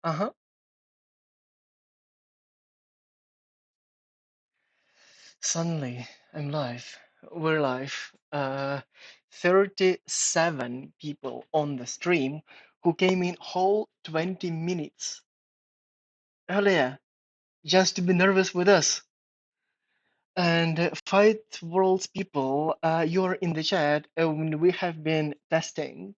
Uh-huh. Suddenly, I'm live. We're live. 37 people on the stream who came in whole 20 minutes earlier just to be nervous with us. And Fight Worlds people, you're in the chat, and we have been testing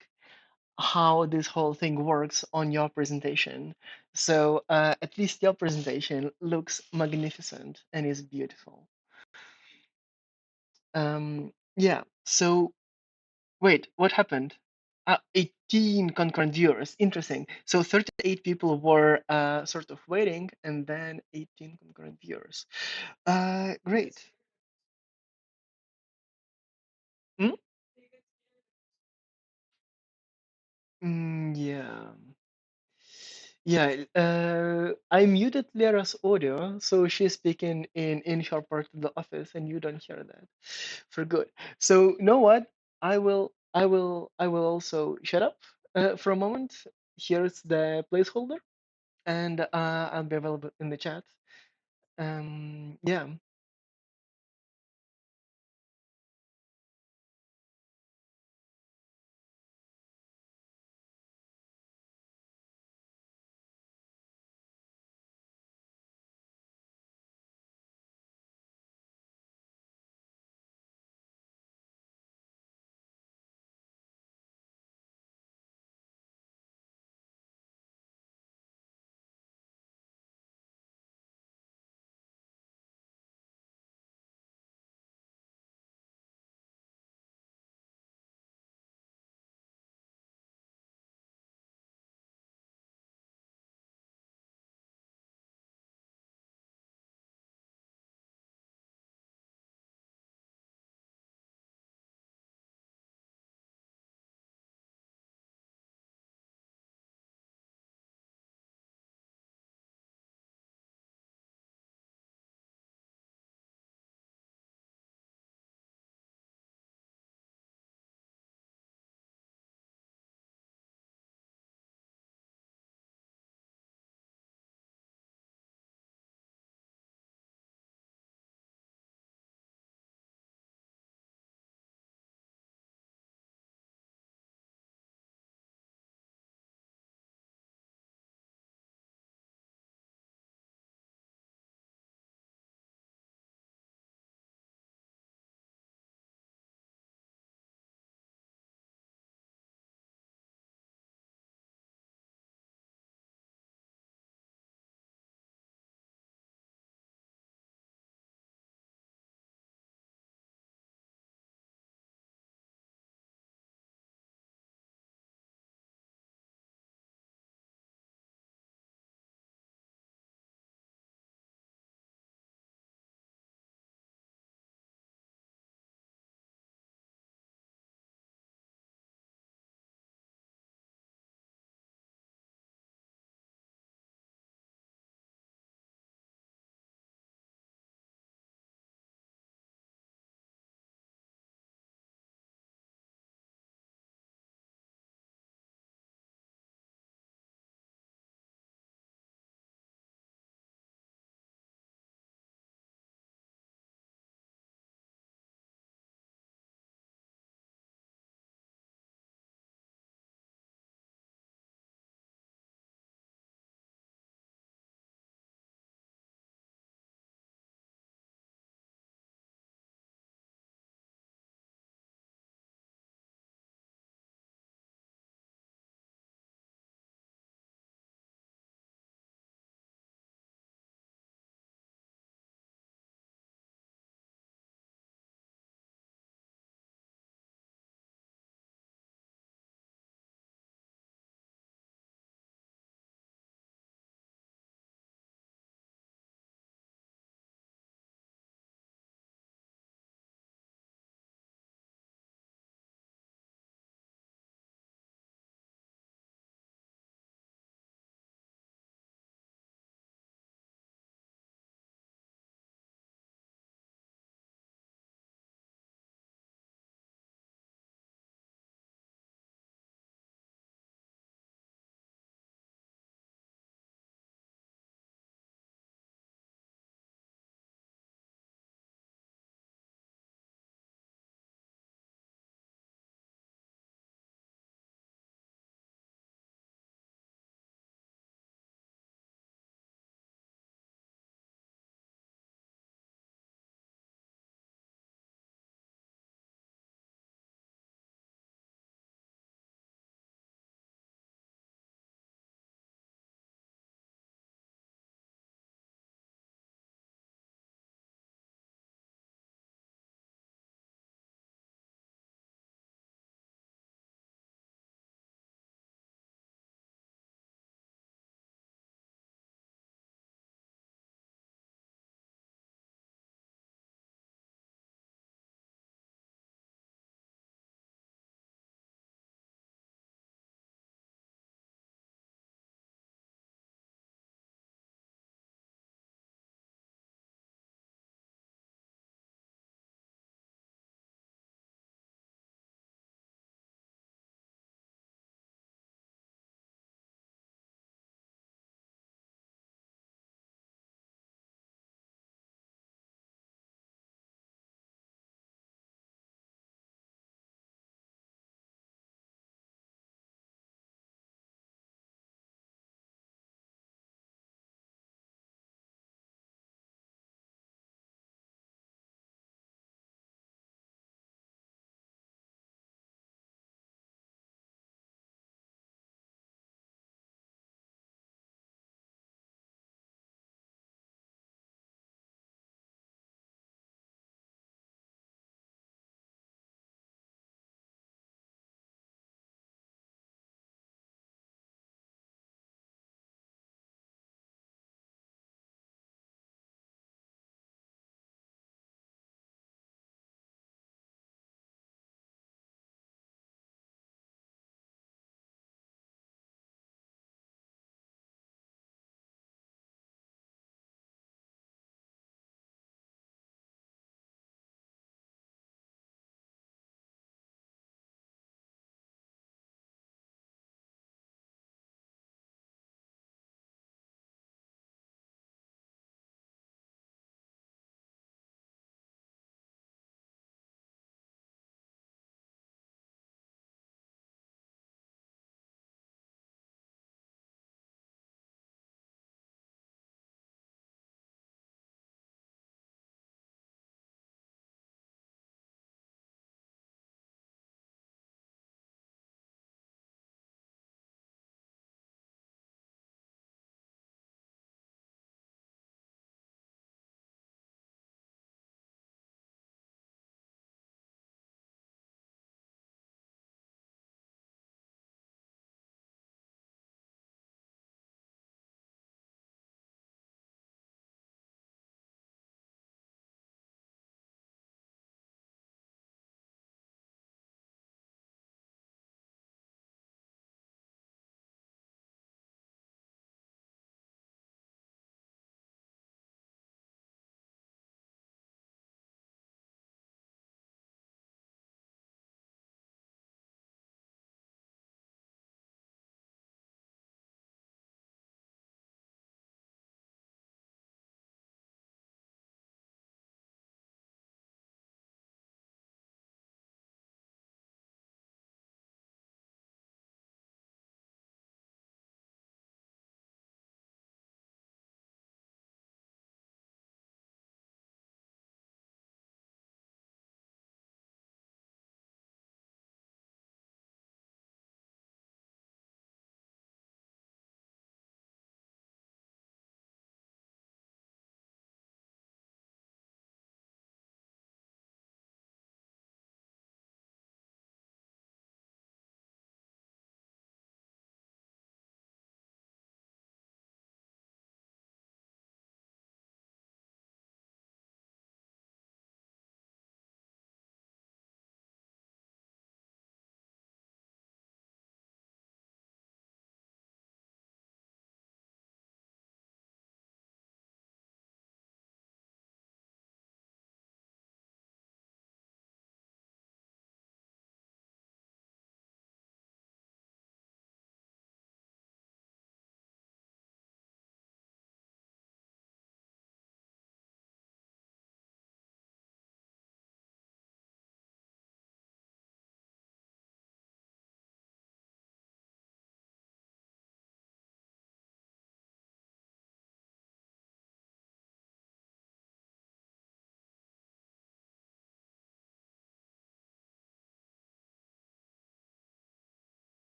how this whole thing works on your presentation. So at least your presentation looks magnificent and is beautiful. Yeah, so wait, what happened? 18 concurrent viewers. Interesting. So 38 people were sort of waiting, and then 18 concurrent viewers. Great. Hmm? Yeah. Yeah, I muted Lyra's audio, so she's speaking in her part of the office, and you don't hear that, for good. So, you know what? I will also shut up for a moment. Here's the placeholder, and I'll be available in the chat. Yeah.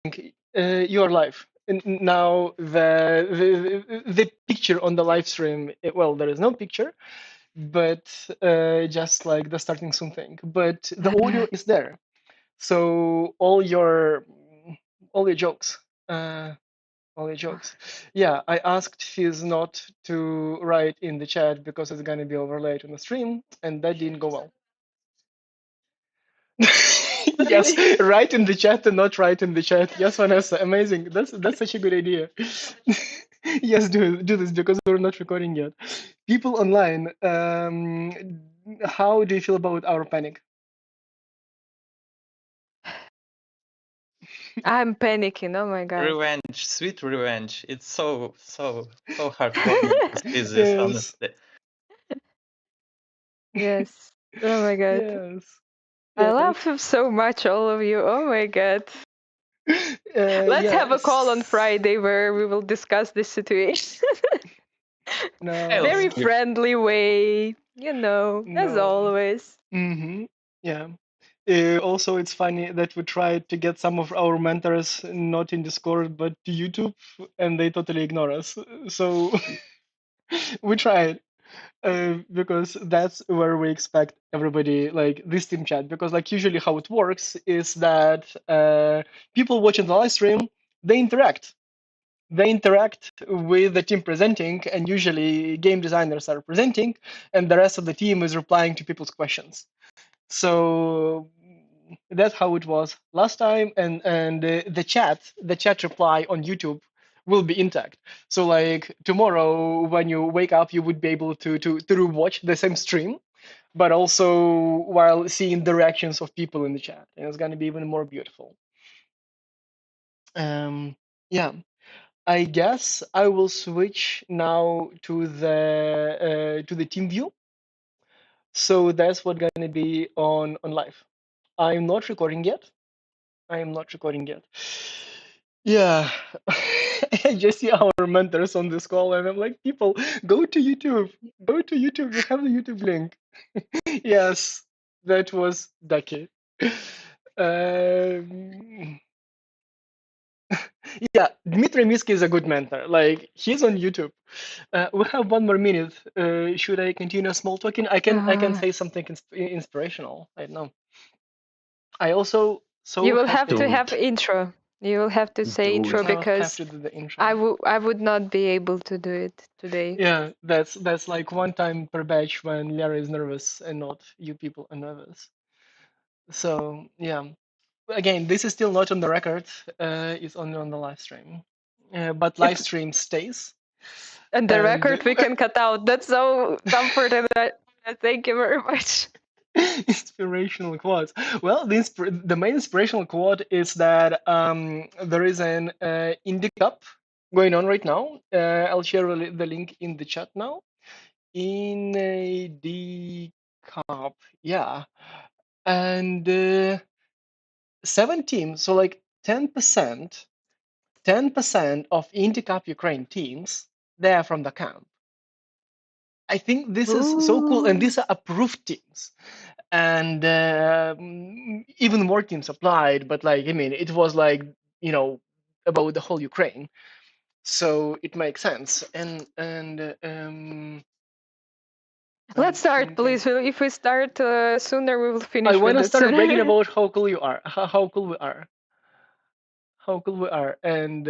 You are live. Now the picture on the live stream, well, there is no picture, but just like the starting soon thing. But the audio is there. So all your jokes, uh, all your jokes. Yeah, I asked Fizz not to write in the chat because it's gonna be overlaid on the stream, and that didn't go well. Yes, Really? write in the chat and not write in the chat. Yes, Vanessa, amazing. That's such a good idea. Yes, do this because we're not recording yet. People online, how do you feel about our panic? I'm panicking. Oh my god. Revenge, sweet revenge. It's so heartwarming to see this, Yes, honestly. Yes. Oh my god. yes, I yes. love him so much, all of you. Oh my god. Let's have a call on Yes. Friday where we will discuss this situation. I'll Very No, skip. friendly way, as no. always. Mm-hmm. Yeah. Also, it's funny that we tried to get some of our mentors not in Discord but to YouTube, and they totally ignore us. So we tried because that's where we expect everybody, like this team chat. Because like usually how it works is that people watching the live stream, they interact. They interact with the team presenting, and usually game designers are presenting, and the rest of the team is replying to people's questions. So that's how it was last time, and the chat reply on YouTube will be intact. So like tomorrow when you wake up, you would be able to rewatch the same stream, but also while seeing the reactions of people in the chat, and it's going to be even more beautiful. Yeah, I guess I will switch now to the team view. So that's what's going to be on live. I'm not recording yet. I am not recording yet. Yeah, I just see our mentors on this call, and I'm like, people, go to YouTube. Go to YouTube. We have the YouTube link. Yes, that was Ducky. Um, yeah, Dmitry Miski is a good mentor. Like he's on YouTube. We have 1 more minute. Should I continue small talking? I can Uh, say something inspirational. I don't know. I also you so will have to happy. have Don't. intro. You will have to say intro Do I'll have because to do the intro. I would not be able to do it today. Yeah, that's like one time per batch when Lara is nervous and not you people are nervous. So yeah, again, this is still not on the record. It's only on the live stream. But live It's stream stays. and the And record we can cut out. That's so comforting. Thank you very much. inspirational quotes. Well, the main inspirational quote is that there is an indie cup going on right now. I'll share the link in the chat now. In a D cup, yeah, and 7 teams, so like 10% of indie cup Ukraine teams, they are from the camp. I think this is so cool, and Ooh. these are approved teams, and even more teams applied. But like, I mean, it was like about the whole Ukraine, so it makes sense. And I'm Let's start, thinking, please. If we start sooner, we will I finish want with to it start bragging sooner. about how cool you are, how cool we are, how cool we are, and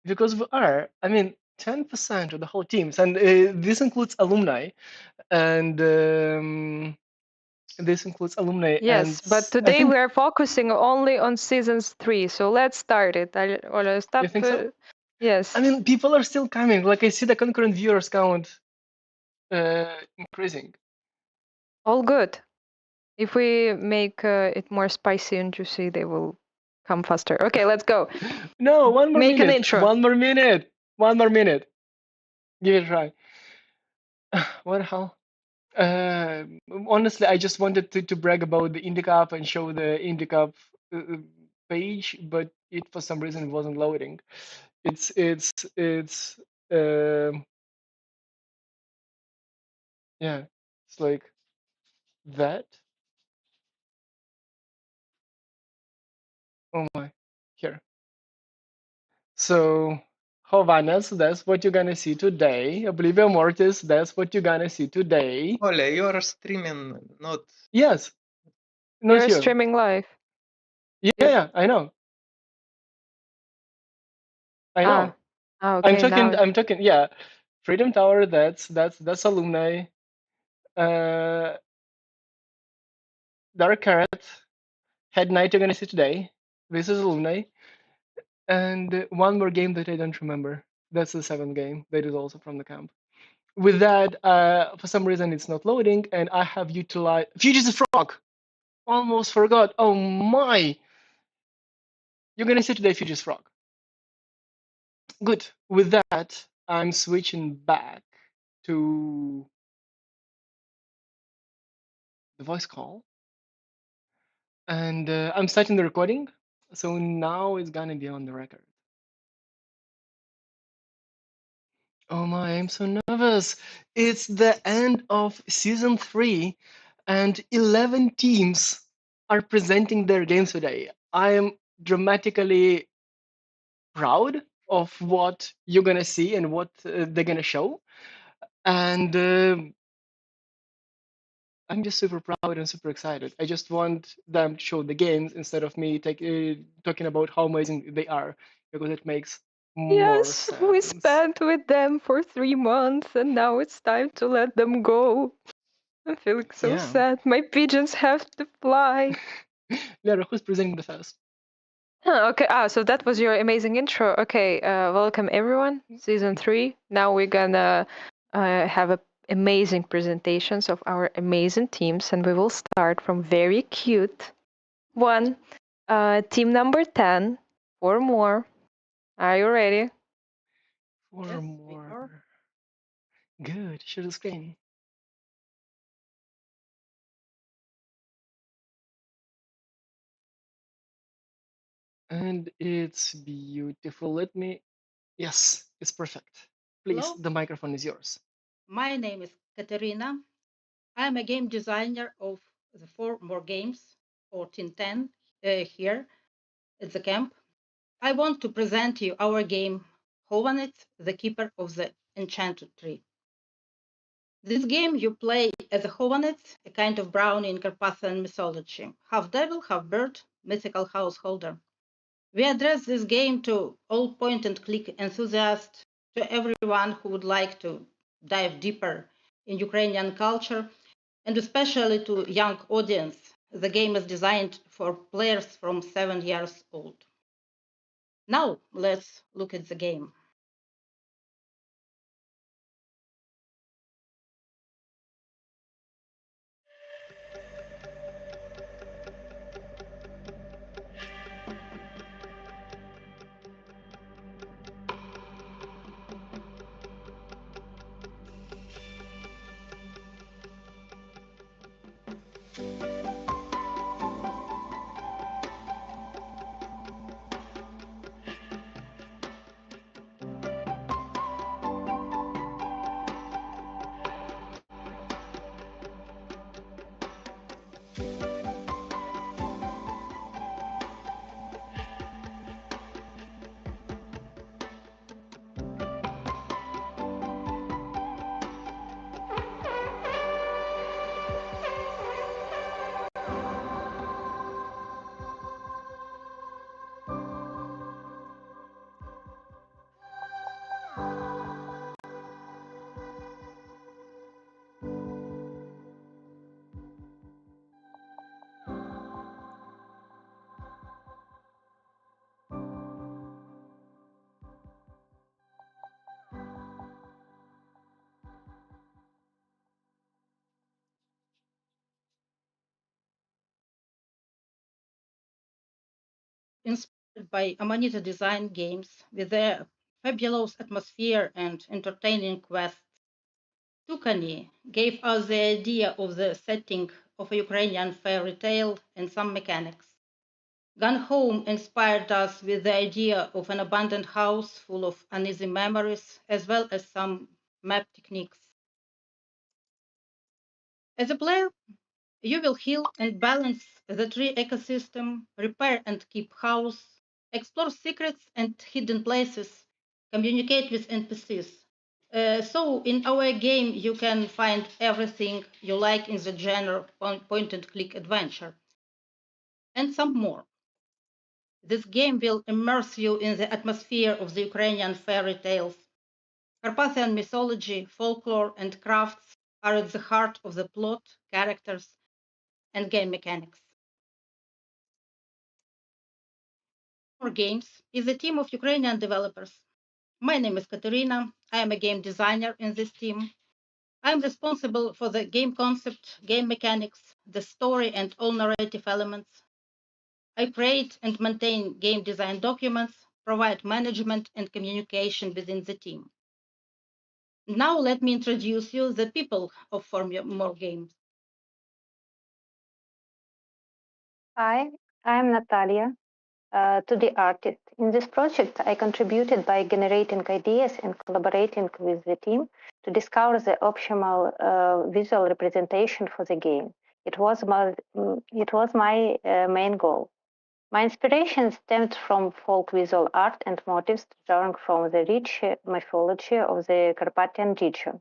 because we are, I mean, 10% of the whole teams, and this includes alumni, and this includes alumni, and Yes, but I today we think are focusing only on seasons 3. So let's start it. I'll you stop. think so. I Yes, mean, people are still coming. Like I see the concurrent viewers count increasing. all good. If we make it more spicy and juicy, they will come faster. Okay, let's go. No, one more Make an minute. intro. One more minute. One more minute. Give it a try. What the hell? Uh, Honestly, I just wanted to brag about the IndyCup and show the IndyCup page, but it for some reason wasn't loading. It's um yeah, it's like that. Oh my. Here. So, Hovanets, that's what you're gonna see today. Oblivio Mortis, that's what you're gonna see today. Ole, you are streaming, not. Yes, not You're you. streaming live. Yeah, Yep. yeah, I know. I Ah. know. I'm Okay. talking. Now. I'm talking. Yeah, Freedom Tower. That's alumni. Uh, Dark Carrot, Hedenite. You're gonna see today. This is alumni, and one more game that I don't remember. That's the seventh game. That is also from the camp. With that, for some reason it's not loading, and I have utilized Fugitive Frog. Almost forgot. Oh my! You're gonna see today Fugitive Frog. Good. With that, I'm switching back to the voice call. And I'm starting the recording. So now it's gonna be on the record. Oh my, I'm so nervous. It's the end of season 3, and 11 teams are presenting their games today. I am dramatically proud of what you're gonna see and what they're gonna show. And I'm just super proud and super excited. I just want them to show the games instead of me talking about how amazing they are, because it makes more Yes, we sense. spent with them for 3 months, and now it's time to let them go. I'm feeling so Yeah. sad. My pigeons have to fly. Lara, who's presenting the first? Huh, okay, so that was your amazing intro. Okay, welcome everyone. Season 3. Now we're gonna have amazing presentations of our amazing teams, and we will start from very cute one. Team number 10. 4 more. Are you ready? Four Yes, we more. are. Good. Share the screen. And it's beautiful. Let me. Yes, it's perfect. Please, Hello, the microphone is yours. my name is Katerina. I'm a game designer of the 4 more games for Team 10 here at the camp. I want to present you our game Hovanets, the Keeper of the Enchanted Tree. This game you play as a Hovanets, a kind of brownie in Carpathian mythology, half devil, half bird, mythical householder. We address this game to all point and click enthusiasts, to everyone who would like to dive deeper in Ukrainian culture, and especially to young audience. The game is designed for players from 7 years old. Now let's look at the game. Inspired by Amanita Design games with their fabulous atmosphere and entertaining quests, Tukani gave us the idea of the setting of a Ukrainian fairy tale and some mechanics. Gone Home inspired us with the idea of an abandoned house full of uneasy memories, as well as some map techniques. As a player, You will heal and balance the tree ecosystem, repair and keep house, explore secrets and hidden places, communicate with NPCs. So in our game, you can find everything you like in the genre point and click adventure and some more. This game will immerse you in the atmosphere of the Ukrainian fairy tales. Carpathian mythology, folklore, and crafts are at the heart of the plot, characters, and game mechanics. More Games is a team of Ukrainian developers. My name is Katerina. I am a game designer in this team. I am responsible for the game concept, game mechanics, the story, and all narrative elements. I create and maintain game design documents, provide management and communication within the team. Now let me introduce you the people of More Games. Hi, I'm Natalia, to the artist. In this project, I contributed by generating ideas and collaborating with the team to discover the optimal visual representation for the game. It was my main goal. My inspiration stemmed from folk visual art and motifs drawing from the rich mythology of the Carpathian region.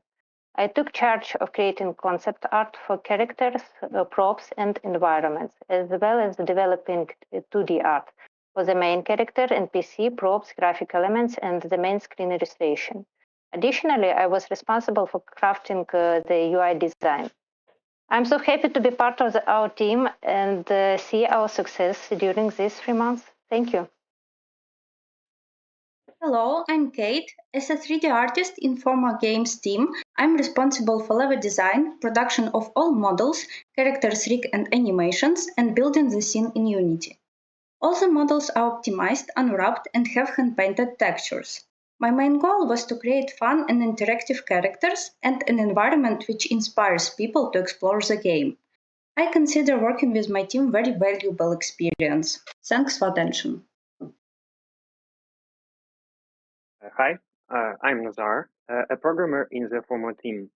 I took charge of creating concept art for characters, props, and environments, as well as developing 2D art for the main character, NPC, props, graphic elements, and the main screen illustration. Additionally, I was responsible for crafting the UI design. I'm so happy to be part of our team and see our success during these 3 months. Thank you. Hello, I'm Kate. As a 3D artist in Formal Games team, I'm responsible for level design, production of all models, characters, rig and animations, and building the scene in Unity. All the models are optimized, unwrapped, and have hand-painted textures. My main goal was to create fun and interactive characters and an environment which inspires people to explore the game. I consider working with my team very valuable experience. Thanks for attention. Hi, I'm Nazar, a programmer in the Formo team.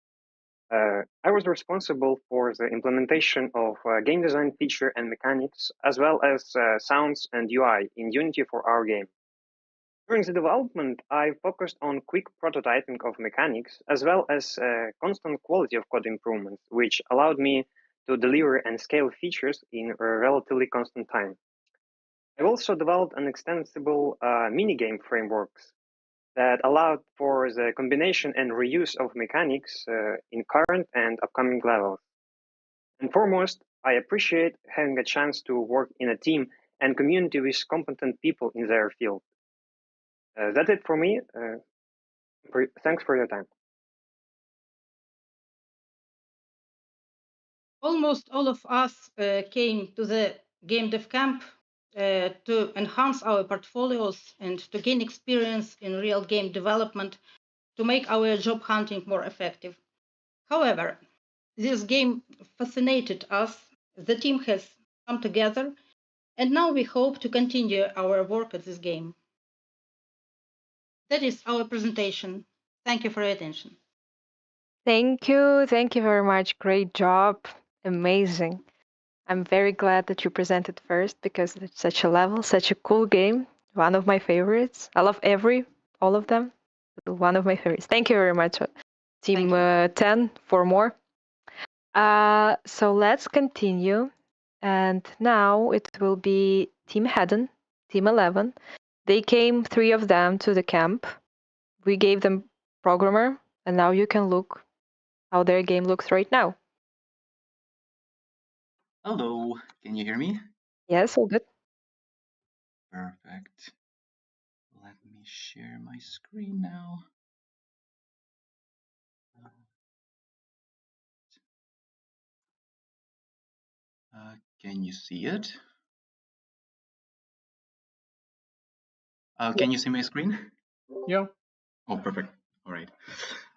I was responsible for the implementation of game design feature and mechanics, as well as sounds and UI in Unity for our game. During the development, I focused on quick prototyping of mechanics, as well as constant quality of code improvements, which allowed me to deliver and scale features in a relatively constant time. I also developed an extensible minigame frameworks that allowed for the combination and reuse of mechanics in current and upcoming levels. And foremost, I appreciate having a chance to work in a team and community with competent people in their field. That's it for me. Thanks for your time. Almost all of us came to the Gamedev Camp to enhance our portfolios and to gain experience in real game development to make our job hunting more effective. However, this game fascinated us. The team has come together, and now we hope to continue our work at this game. That is our presentation. Thank you for your attention. Thank you. Thank you very much. Great job. Amazing. I'm very glad that you presented first because it's such a level, such a cool game. One of my favorites. I love all of them. One of my favorites. Thank you very much, Team 10, for more. So let's continue. And now it will be Team Hedon, Team 11. They came, 3 of them, to the camp. We gave them programmer, and now you can look how their game looks right now. Hello, can you hear me? Yes, all good. Perfect. Let me share my screen now. Can you see it? Can you see my screen? Yeah. Oh, perfect. All right.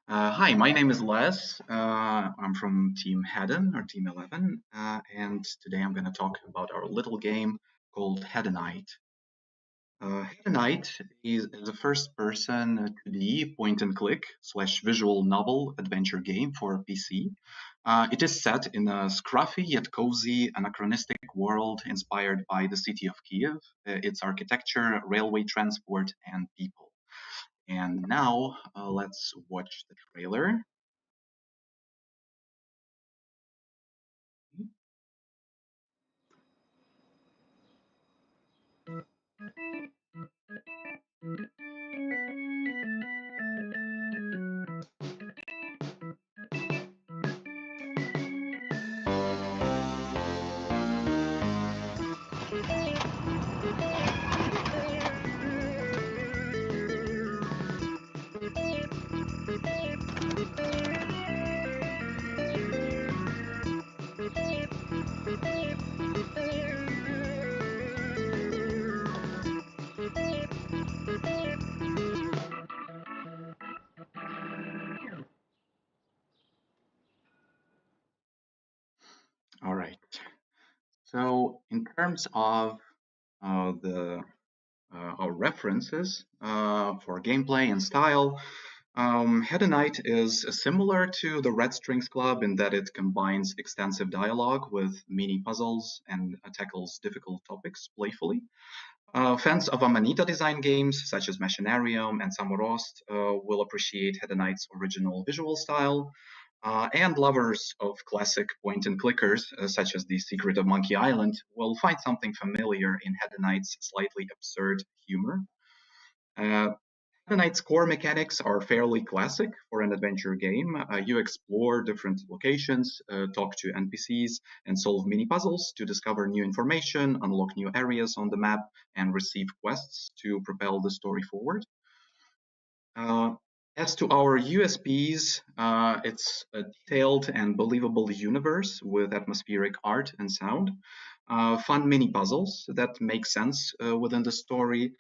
Hi, my name is Les. I'm from Team Hedon, or Team 11, and today I'm going to talk about our little game called Hedenite. Hedenite is a first-person 2D point-and-click / visual novel adventure game for PC. It is set in a scruffy yet cozy anachronistic world inspired by the city of Kiev, its architecture, railway transport, and people. And now let's watch the trailer. All right. So in terms of our references for gameplay and style, Hedenite is similar to the Red Strings Club in that it combines extensive dialogue with mini puzzles and tackles difficult topics playfully. Fans of Amanita design games such as Machinarium and Samorost will appreciate Hedenite's original visual style, and lovers of classic point-and-clickers such as The Secret of Monkey Island will find something familiar in Hedenite's slightly absurd humor. Hedenite's core mechanics are fairly classic for an adventure game. You explore different locations, talk to NPCs, and solve mini puzzles to discover new information, unlock new areas on the map, and receive quests to propel the story forward. As to our USPs, it's a detailed and believable universe with atmospheric art and sound, fun mini puzzles that make sense within the story,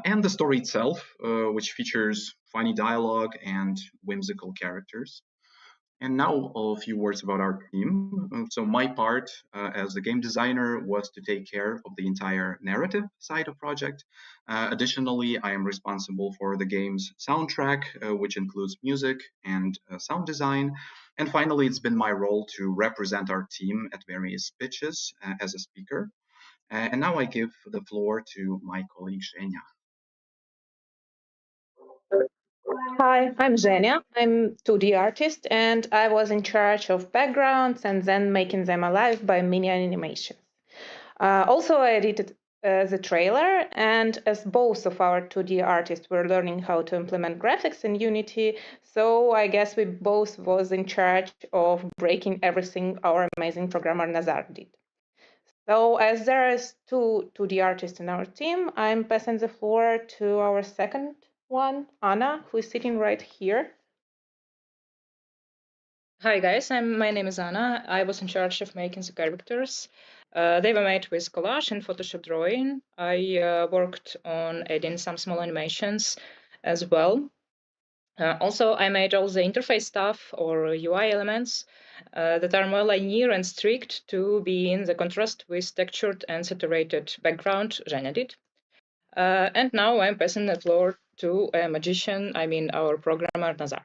and the story itself, which features funny dialogue and whimsical characters. And now a few words about our team. So my part as a game designer was to take care of the entire narrative side of project. Additionally, I am responsible for the game's soundtrack, which includes music and sound design. And finally, it's been my role to represent our team at various pitches as a speaker. And now I give the floor to my colleague Zhenya. Hi, I'm Zhenya. I'm 2D artist, and I was in charge of backgrounds and then making them alive by mini animations. Also, I edited the trailer, and as both of our 2D artists were learning how to implement graphics in Unity, so I guess we both was in charge of breaking everything our amazing programmer Nazar did. So as there is two 2D artists in our team, I'm passing the floor to our second one, Anna, who is sitting right here. Hi guys, my name is Anna. I was in charge of making the characters. They were made with collage and Photoshop drawing. I worked on adding some small animations as well. Also, I made all the interface stuff or UI elements that are more linear and strict to be in the contrast with textured and saturated background Zhenya did. And now I'm passing the floor to a magician, our programmer Nazar.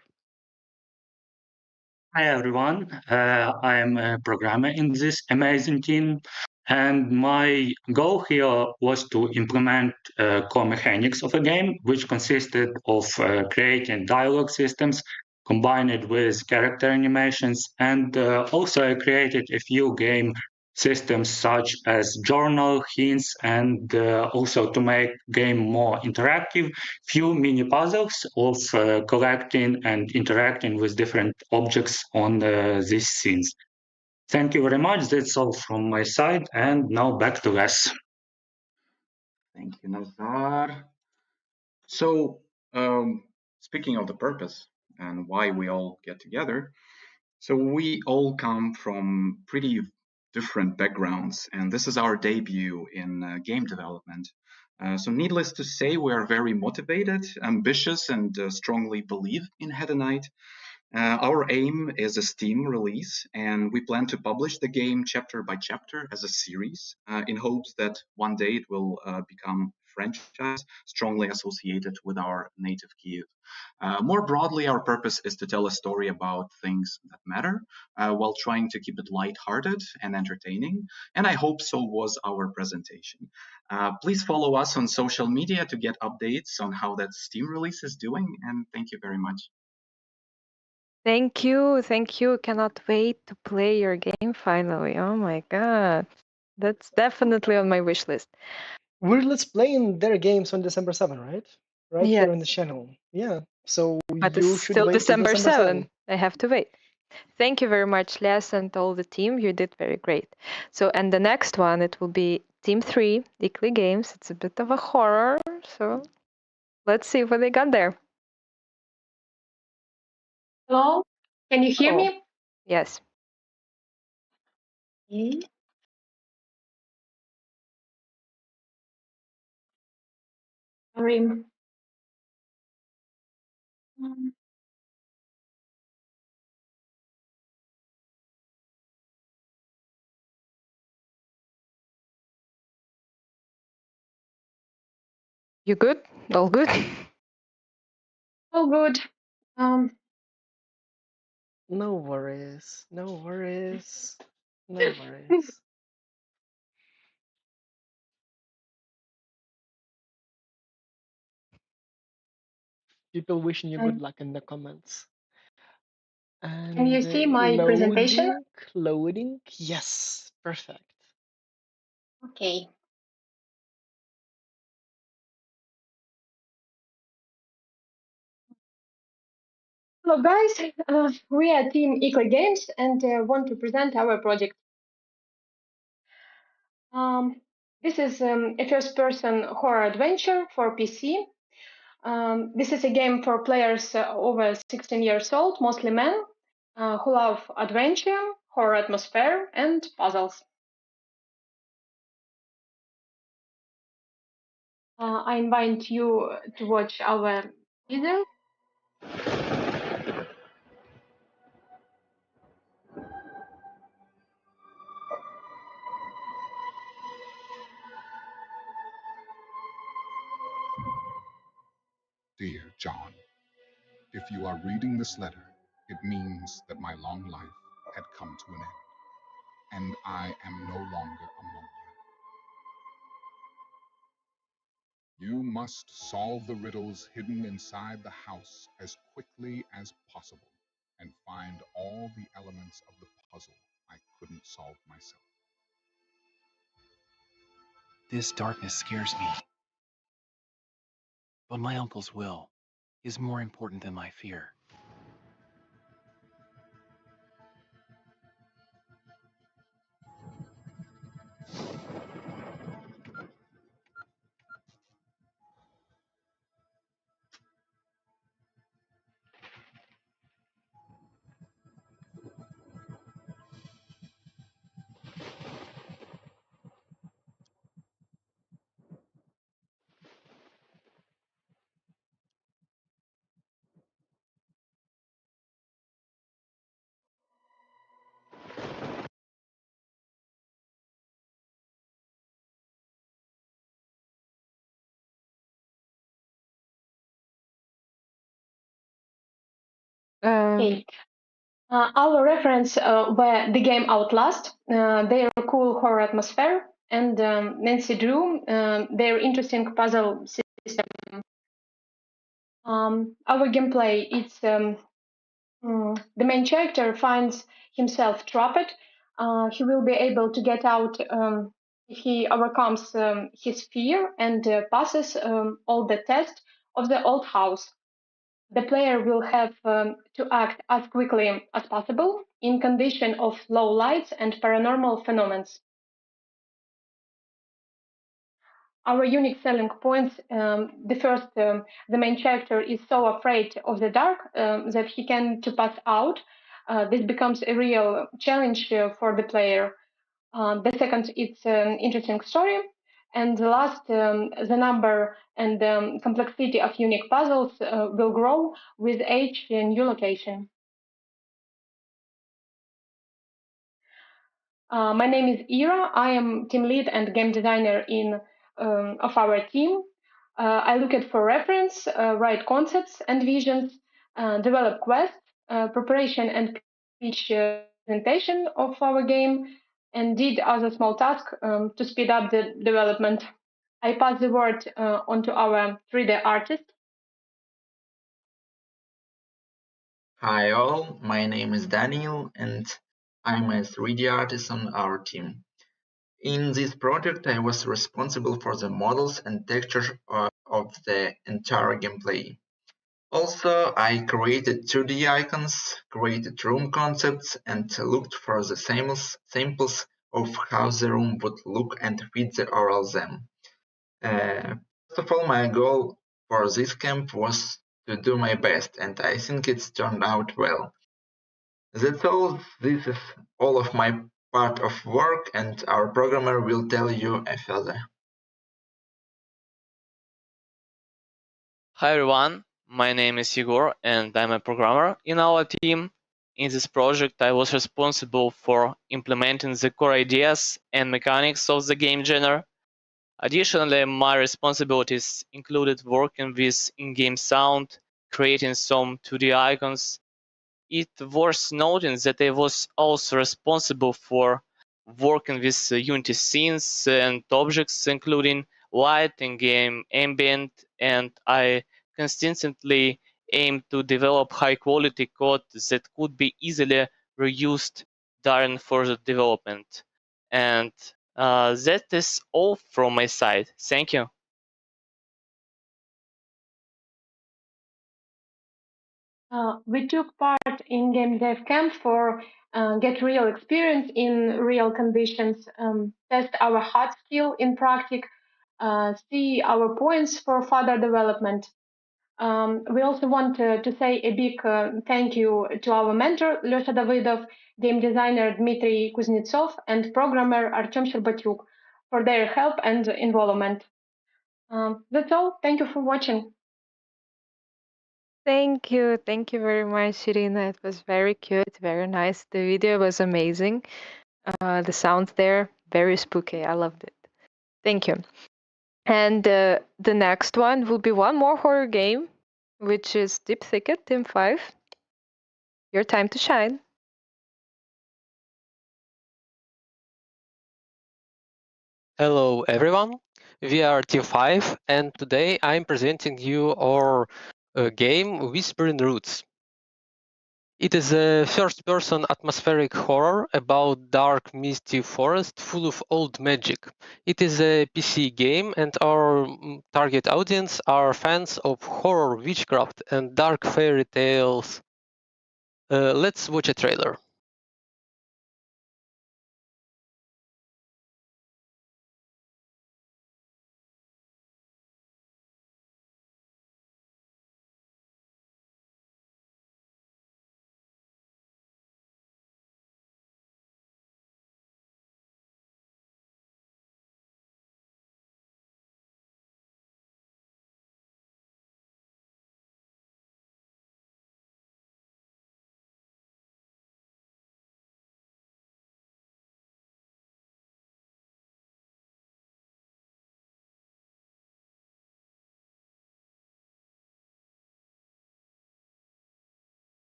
Hi everyone, I am a programmer in this amazing team, and my goal here was to implement core mechanics of a game, which consisted of creating dialogue systems, combined it with character animations, and also I created a few game systems such as journal, hints, and also to make game more interactive, few mini puzzles of collecting and interacting with different objects on these scenes. Thank you very much. That's all from my side. And now back to Les. Thank you, Nazar. So, speaking of the purpose and why we all get together, so we all come from pretty different backgrounds, and this is our debut in game development. So needless to say, we are very motivated, ambitious, and strongly believe in Hedenite. Our aim is a Steam release, and we plan to publish the game chapter by chapter as a series in hopes that one day it will become franchise strongly associated with our native Kyiv. More broadly, our purpose is to tell a story about things that matter while trying to keep it lighthearted and entertaining. And I hope so was our presentation. Please follow us on social media to get updates on how that Steam release is doing. And thank you very much. Thank you. Thank you. Cannot wait to play your game finally. Oh my God. That's definitely on my wish list. We're let's playing their games on December 7, right? Right Yeah. here on the channel. Yeah. So But it's you should still wait to December December 7. 7. I have to wait. Thank you very much, Les, and all the team. You did very great. So, and the next one, it will be Team 3, Weekly Games. It's a bit of a horror, so let's see what they got there. Hello, can you hear me? Yes. Okay. Sorry. You good? All good? All good. No worries. No worries. No worries. People wishing you good luck in the comments. And Can you see my presentation? Loading. Yes, perfect. Okay. Hello, guys. We are Team Eco Games and want to present our project. This is a first-person horror adventure for PC. This is a game for players over 16 years old, mostly men, who love adventure, horror atmosphere, and puzzles. I invite you to watch our video. Dear John, if you are reading this letter, it means that my long life had come to an end, and I am no longer among you. You must solve the riddles hidden inside the house as quickly as possible and find all the elements of the puzzle I couldn't solve myself. This darkness scares me. But my uncle's will is more important than my fear. Okay. Our reference were the game Outlast, their cool horror atmosphere, and Nancy Drew, their interesting puzzle system. Our gameplay is the main character finds himself trapped. He will be able to get out if he overcomes his fear and passes all the tests of the old house. The player will have to act as quickly as possible in condition of low lights and paranormal phenomena. Our unique selling points, the first, the main character is so afraid of the dark that he can to pass out. This becomes a real challenge for the player. The second, it's an interesting story. And the last, the number and complexity of unique puzzles will grow with each new location. My name is Ira. I am team lead and game designer in of our team. I look at for reference, write concepts and visions, develop quests, preparation and pitch presentation of our game, and did other small tasks to speed up the development. I pass the word on to our 3D artist. Hi all, my name is Daniel and I'm a 3D artist on our team. In this project I was responsible for the models and textures of the entire gameplay. Also, I created 2D icons, created room concepts and looked for the samples of how the room would look and fit the oral them. First of all, my goal for this camp was to do my best and I think it's turned out well. That's all. This is all of my part of work and our programmer will tell you further. Hi everyone, my name is Igor and I'm a programmer in our team. In this project I was responsible for implementing the core ideas and mechanics of the game genre. Additionally, my responsibilities included working with in-game sound, creating some 2D icons. It worth noting that I was also responsible for working with Unity scenes and objects including light in-game ambient, and I consistently aimed to develop high-quality code that could be easily reused during further development. And that is all from my side. Thank you. We took part in Gamedev Camp for get real experience in real conditions, test our hard skill in practice, see our points for further development. We also want to say a big thank you to our mentor, Lysha Davidov, game designer Dmitry Kuznetsov, and programmer Artem Sherbatyuk for their help and involvement. That's all. Thank you for watching. Thank you very much, Irina. It was very cute, very nice. The video was amazing. The sounds there, very spooky. I loved it. Thank you. And the next one will be one more horror game, which is Deep Thicket, Team 5. Your time to shine. Hello everyone, we are Team 5 and today I'm presenting you our game Whispering Roots. It is a first-person atmospheric horror about dark, misty forest full of old magic. It is a PC game and our target audience are fans of horror, witchcraft and dark fairy tales. Let's watch a trailer.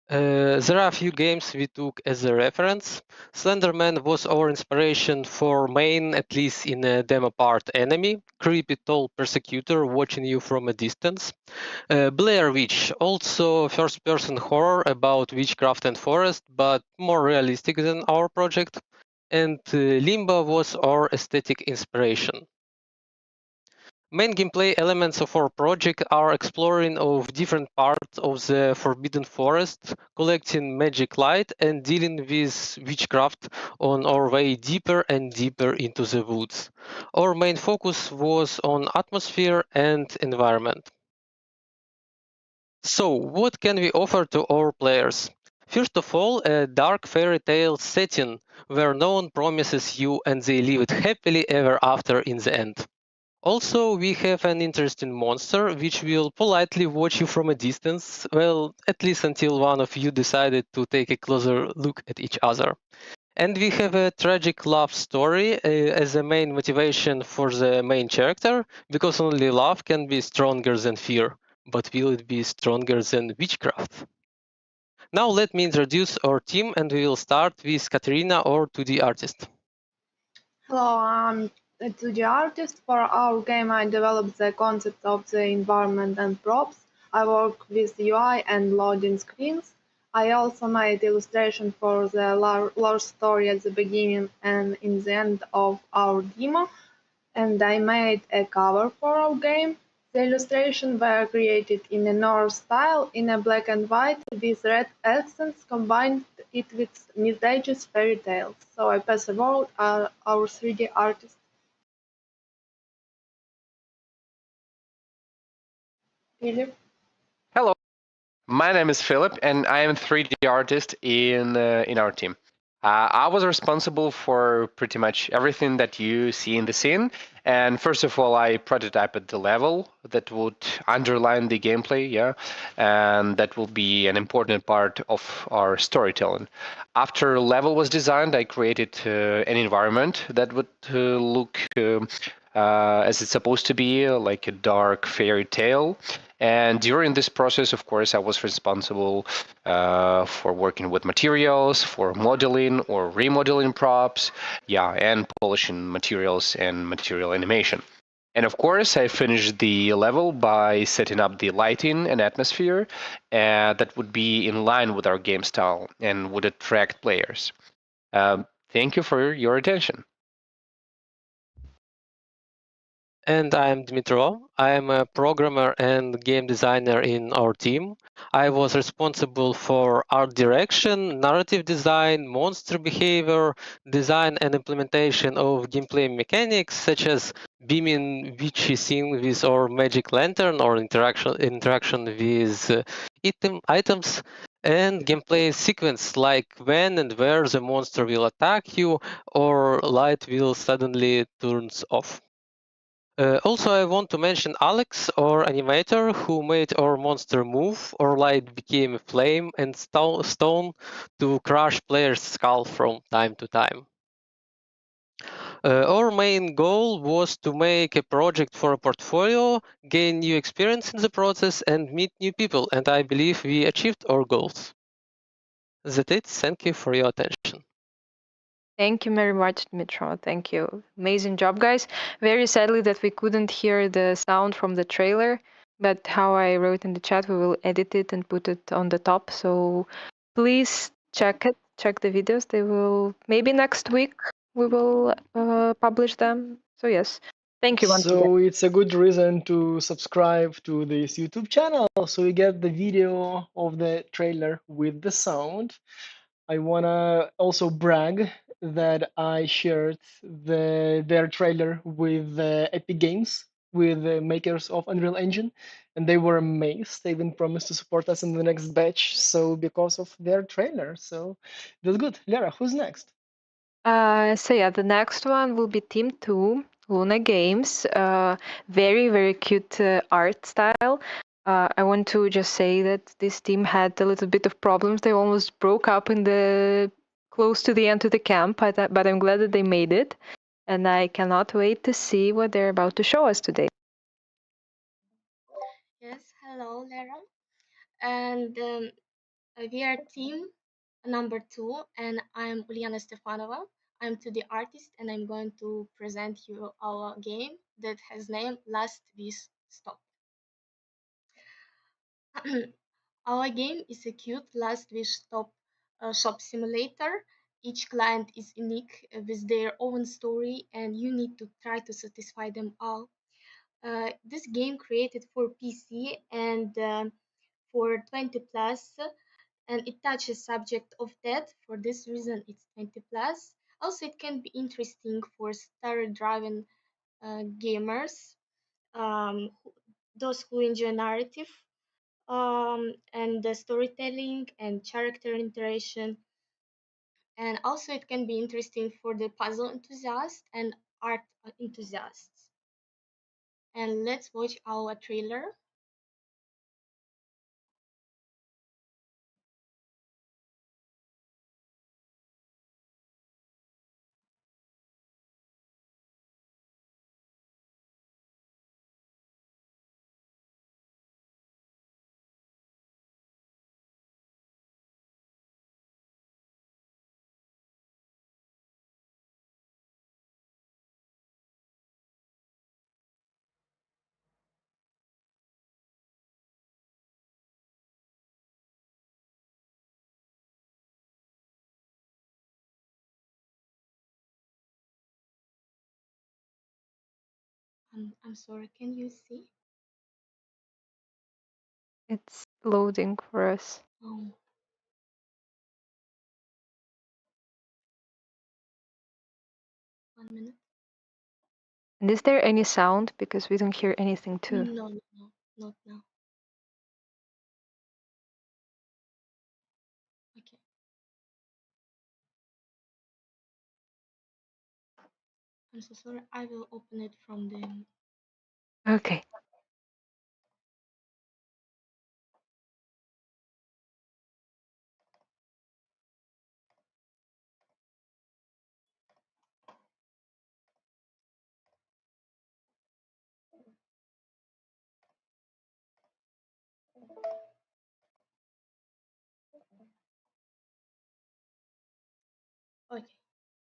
There are a few games we took as a reference. Slenderman was our inspiration for main, at least in a demo part, enemy, creepy tall persecutor watching you from a distance. Blair Witch, also first-person horror about witchcraft and forest, but more realistic than our project. And Limbo was our aesthetic inspiration. Main gameplay elements of our project are exploring of different parts of the Forbidden Forest, collecting magic light, and dealing with witchcraft on our way deeper and deeper into the woods. Our main focus was on atmosphere and environment. So, what can we offer to our players? First of all, a dark fairy tale setting where no one promises you and they live it happily ever after in the end. Also, we have an interesting monster which will politely watch you from a distance, well, at least until one of you decided to take a closer look at each other. And we have a tragic love story as a main motivation for the main character, because only love can be stronger than fear. But will it be stronger than witchcraft? Now let me introduce our team, and we will start with Katerina, our 2D artist. Hello, I'm a 2D artist. For our game, I developed the concept of the environment and props. I work with UI and loading screens. I also made illustration for the lore story at the beginning and in the end of our demo. And I made a cover for our game. The illustrations were created in a Norse style, in a black and white, with red accents, combined it with Middle fairy tales. So I pass the word our 3D artist. Philip. Hello, my name is Philip, and I am a 3D artist in our team. I was responsible for pretty much everything that you see in the scene. And first of all, I prototyped the level that would underline the gameplay, yeah, and that will be an important part of our storytelling. After level was designed, I created an environment that would look as it's supposed to be, like a dark fairy tale. And during this process, of course, I was responsible for working with materials, for modeling or remodeling props, yeah, and polishing materials and material animation. And of course, I finished the level by setting up the lighting and atmosphere that would be in line with our game style and would attract players. Thank you for your attention. And I'm Dmitro. I am a programmer and game designer in our team. I was responsible for art direction, narrative design, monster behavior, design and implementation of gameplay mechanics such as beaming witchy scene with our magic lantern or interaction with items, and gameplay sequence like when and where the monster will attack you or light will suddenly turns off. Also, I want to mention Alex, our animator, who made our monster move. Our light became a flame and stone to crush players' skull from time to time. Our main goal was to make a project for a portfolio, gain new experience in the process, and meet new people, and I believe we achieved our goals. That's it. Thank you for your attention. Thank you very much, Dmitro. Thank you. Amazing job, guys. Very sadly that we couldn't hear the sound from the trailer, but how I wrote in the chat, we will edit it and put it on the top. So please check it, check the videos. They will, maybe next week, we will publish them. So yes, thank you once again. So it's a good reason to subscribe to this YouTube channel so you get the video of the trailer with the sound. I wanna also brag that I shared their trailer with Epic Games, with the makers of Unreal Engine, and they were amazed. They even promised to support us in the next batch. So because of their trailer, so that's good. Lara, who's next? So yeah, the next one will be Team 2, Luna Games. Very, very cute art style. I want to just say that this team had a little bit of problems. They almost broke up in the close to the end of the camp, but I'm glad that they made it. And I cannot wait to see what they're about to show us today. Yes, hello, Lara. And We are team number 2, and I'm Uliana Stefanova. I'm 2D artist, and I'm going to present you our game that has name Last Wish Stop. Our game is a cute Last Wish Stop shop simulator. Each client is unique with their own story, and you need to try to satisfy them all. This game created for PC and for 20 plus, and it touches subject of death. For this reason, it's 20 plus. Also, it can be interesting for story-driven gamers, those who enjoy narrative and the storytelling and character interaction. And also, it can be interesting for the puzzle enthusiasts and art enthusiasts. And let's watch our trailer. I'm sorry, can you see? It's loading for us. Oh, 1 minute. And is there any sound? Because we don't hear anything too. No, not now. Okay. I'm so sorry. I will open it from the. Okay. Okay.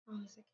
1 second.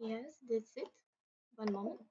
Yes, that's it. 1 moment.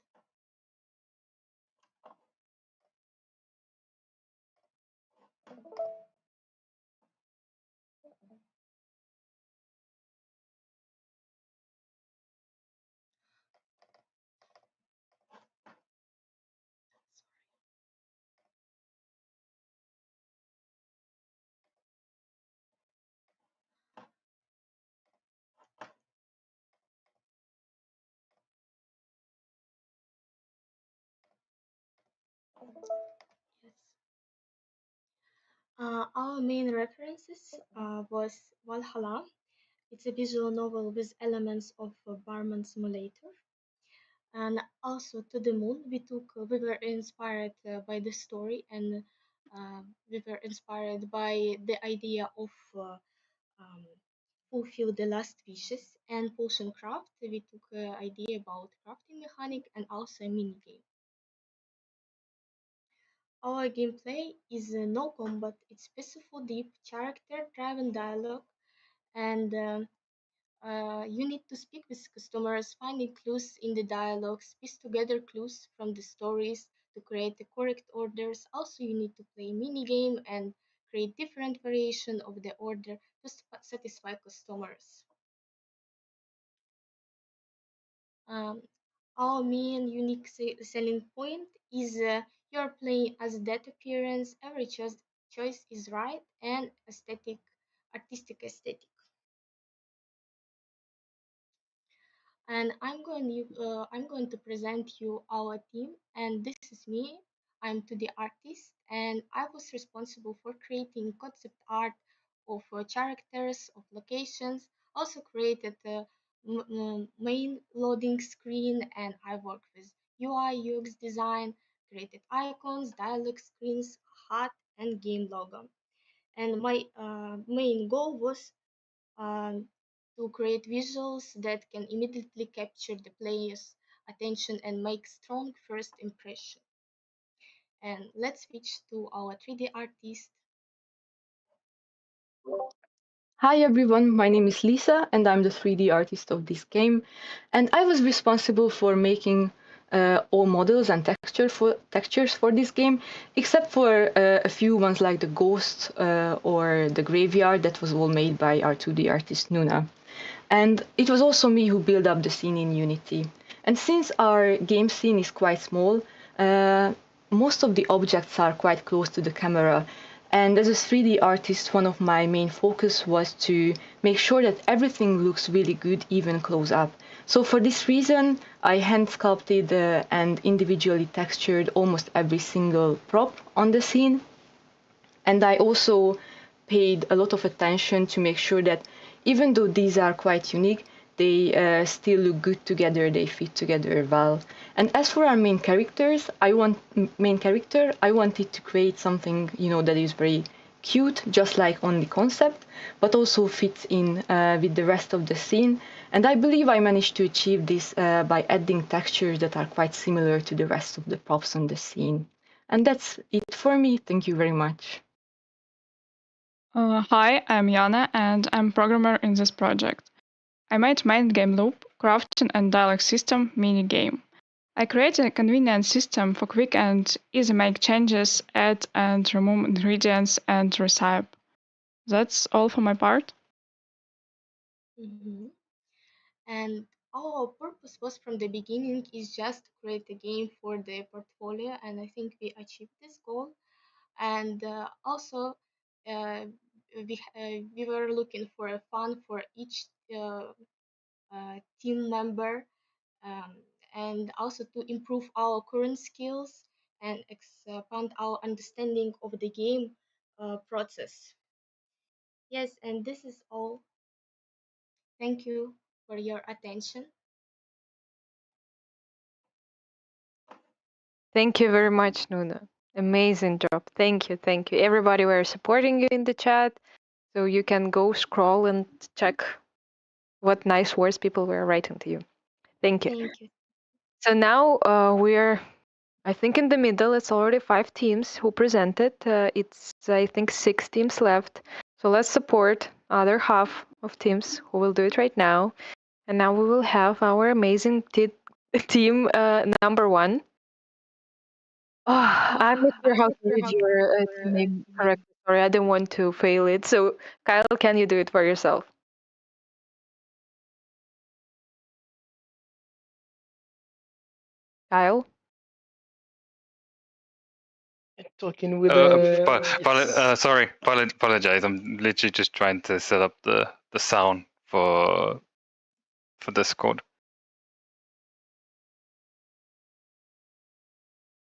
Yes. Our main references was Valhalla. It's a visual novel with elements of a barman simulator. And also to the moon, we were inspired by the story, and we were inspired by the idea of um, fulfill the last wishes. And potion craft, we took idea about crafting mechanic and also a mini game. Our gameplay is no combat, it's peaceful, deep, character-driven dialogue, and you need to speak with customers, finding clues in the dialogues, piece together clues from the stories to create the correct orders. Also, you need to play mini game and create different variation of the order to satisfy customers. Um, our main unique selling point is you're playing as that appearance. Every choice is right and artistic aesthetic. And I'm going to present you our team. And this is me. I'm to the artist, and I was responsible for creating concept art of characters, of locations. Also created the main loading screen, and I worked with UI, UX design, created icons, dialogue screens, HUD, and game logo. And my main goal was um, to create visuals that can immediately capture the player's attention and make strong first impression. And let's switch to our 3D artist. Hi everyone, my name is Lisa and I'm the 3D artist of this game. And I was responsible for making all models and textures for this game, except for a few ones like the ghost or the graveyard that was all made by our 2D artist Nuna. And it was also me who built up the scene in Unity. And since our game scene is quite small, most of the objects are quite close to the camera. And as a 3D artist, one of my main focus was to make sure that everything looks really good, even close up. So for this reason, I hand sculpted and individually textured almost every single prop on the scene. And I also paid a lot of attention to make sure that even though these are quite unique, they still look good together, they fit together well. And as for our main character, I wanted to create something, that is very cute, just like on the concept, but also fits in with the rest of the scene. And I believe I managed to achieve this by adding textures that are quite similar to the rest of the props on the scene. And that's it for me. Thank you very much. Hi, I'm Yana, and I'm programmer in this project. I made main game loop, crafting and dialogue system mini game. I created a convenient system for quick and easy make changes, add and remove ingredients, and recipe. That's all for my part. Mm-hmm. And our purpose was from the beginning is just to create a game for the portfolio, and I think we achieved this goal. And also, we were looking for a fun for each team member, um, and also to improve our current skills and expand our understanding of the game process. Yes, and this is all. Thank you for your attention. Thank you very much, Nuna. Amazing job. Thank you. Thank you. Everybody were supporting you in the chat. So you can go scroll and check what nice words people were writing to you. Thank you. Thank you. So now we're, I think, in the middle. It's already 5 teams who presented. It's, I think, 6 teams left. So let's support other half of teams who will do it right now. And now we will have our amazing team number 1. Oh, I'm not sure how to read your team name correctly. Sorry, I didn't want to fail it. So, Kyle, can you do it for yourself? Kyle? Talking with sorry, apologize. I'm literally just trying to set up the sound for Discord.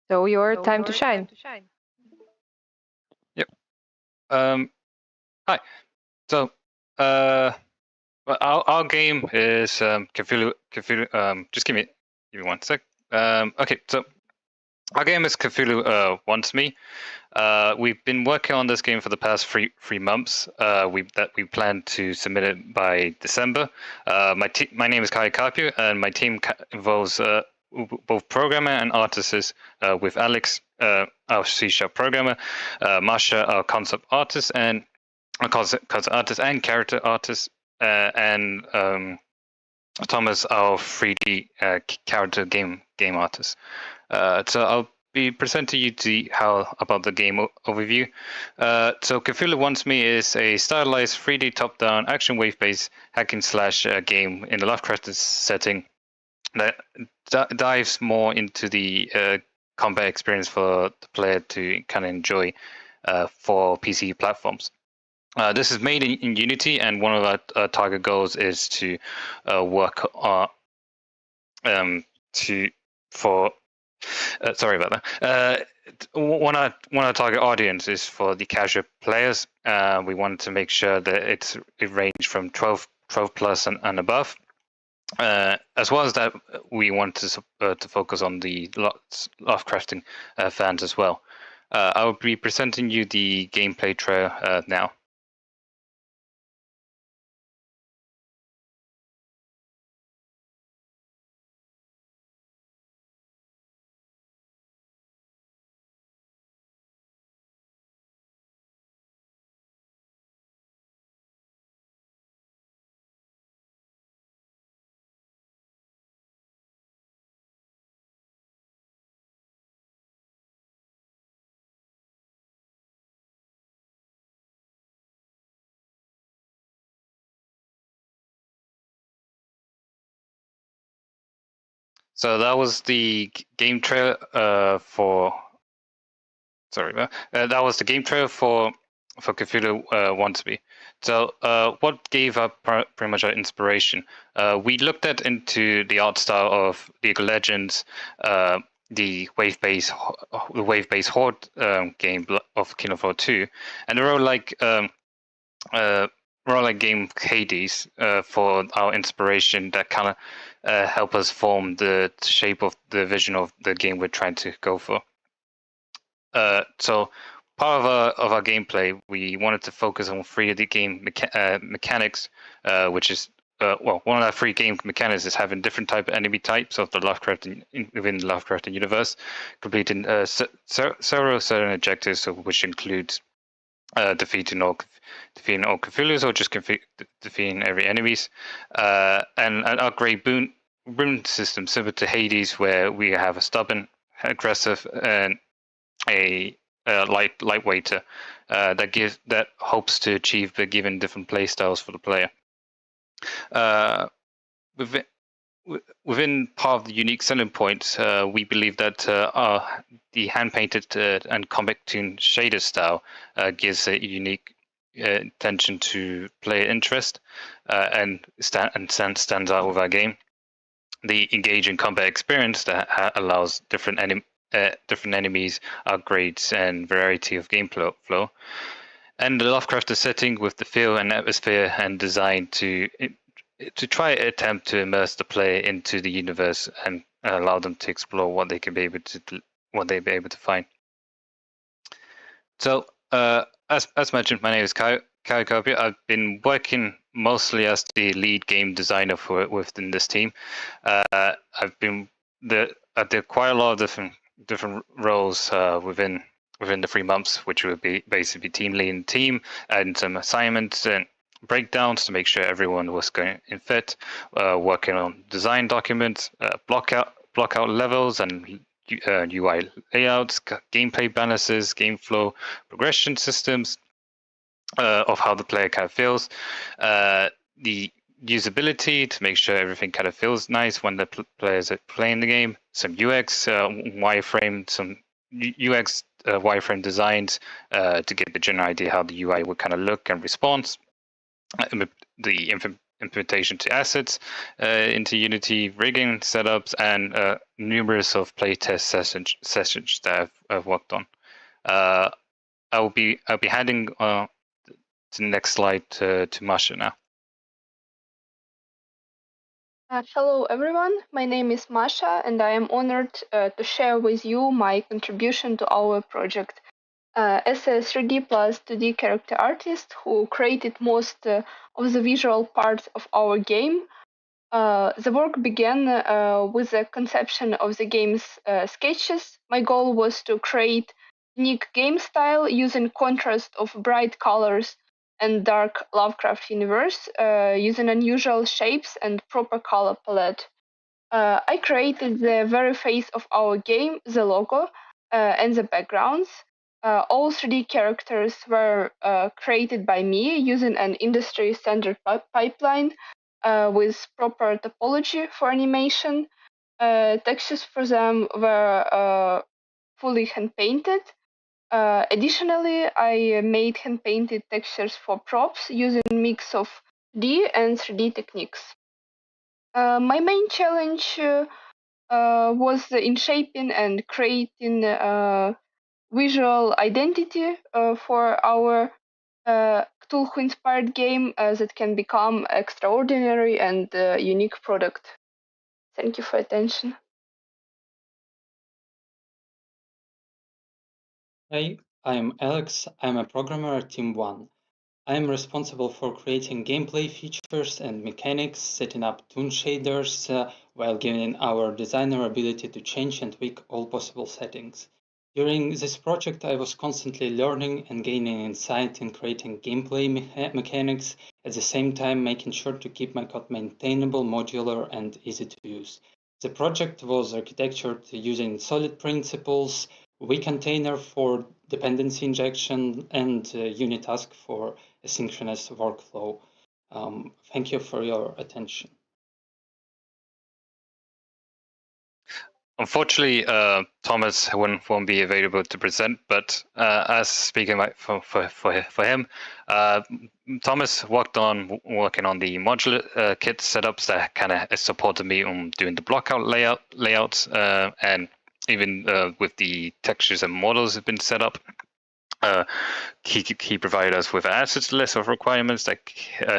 So your time to shine. Yep. Hi. So, well, our game is Cthulhu. Just give me give me one sec. Okay, so our game is Cthulhu Wants Me. We've been working on this game for the past three months. We plan to submit it by December. My name is Kai Carpio, and my team involves both programmer and artists. With Alex, our C# programmer, Masha, our concept artist, and character artist, and Thomas, our 3D character game artist. So I'll be presenting you to about the game overview. So Cthulhu Wants Me is a stylized 3D top-down action wave-based hacking slash game in the Lovecraft setting that dives more into the combat experience for the player to kind of enjoy for PC platforms. This is made in Unity, and one of our target goals is to work on sorry about that. One of our target audience is for the casual players. We wanted to make sure that it ranged from 12 plus and above. As well as that, we want to focus on the Lovecrafting fans as well. I will be presenting you the gameplay trailer now. So that was the game trailer for. Sorry, that was the game trailer for Cthulhu Wants Me. So what gave up pretty much our inspiration? We looked into the art style of League of Legends, the wave-based horde game of Kingdom Floor 2, and the roguelike game Hades for our inspiration that kind of help us form the shape of the vision of the game we're trying to go for. So part of our gameplay, we wanted to focus on 3D game mechanics, which is one of our 3 game mechanics is having different enemy types of the within the Lovecraft universe, completing several certain objectives, which includes defeating all Cthulhus or just defeating every enemies, and an upgrade rune system similar to Hades, where we have a stubborn, aggressive, and a lightweighter that hopes to achieve the given different play styles for the player. Within part of the unique selling points, we believe that the hand-painted and comic-tuned shader style gives a unique attention to player interest and stands out with our game. The engaging combat experience that allows different enemies, upgrades, and variety of game flow, and the Lovecraft setting with the feel and atmosphere and design to try attempt to immerse the player into the universe and allow them to explore what they can be able to find. So, as mentioned, my name is Kai Carpio. I've been working mostly as the lead game designer within this team. I did quite a lot of different roles within the 3 months, which would be basically team leading team and some assignments and breakdowns to make sure everyone was going in fit, working on design documents, block out levels and UI layouts, gameplay balances, game flow, progression systems of how the player kind of feels, the usability to make sure everything kind of feels nice when the players are playing the game, some UX wireframe, some UX wireframe designs to get the general idea how the UI would kind of look and respond, the implementation to assets into Unity, rigging setups, and numerous of playtest sessions that I've worked on. I'll be handing to the next slide to Masha now. Hello everyone, my name is Masha and I am honored to share with you my contribution to our project. As a 3D plus 2D character artist who created most of the visual parts of our game, the work began with the conception of the game's sketches. My goal was to create unique game style using contrast of bright colors and dark Lovecraft universe, using unusual shapes and proper color palette. I created the very face of our game, the logo, and the backgrounds. All 3D characters were created by me using an industry standard pipeline with proper topology for animation. Textures for them were fully hand painted. Additionally, I made hand painted textures for props using mix of 2D and 3D techniques. My main challenge was in shaping and creating visual identity for our Cthulhu inspired game that can become extraordinary and unique product. Thank you for attention. Hi, I'm Alex. I'm a programmer at Team 1. I'm responsible for creating gameplay features and mechanics, setting up toon shaders, while giving our designer ability to change and tweak all possible settings. During this project, I was constantly learning and gaining insight in creating gameplay mechanics, at the same time making sure to keep my code maintainable, modular, and easy to use. The project was architectured using solid principles, vContainer for dependency injection, and Unitask for asynchronous workflow. Thank you for your attention. Unfortunately, Thomas won't be available to present, but as speaking for him, Thomas working on the modular kit setups that kind of supported me on doing the blockout layouts, and even with the textures and models have been set up. He provided us with an asset list of requirements that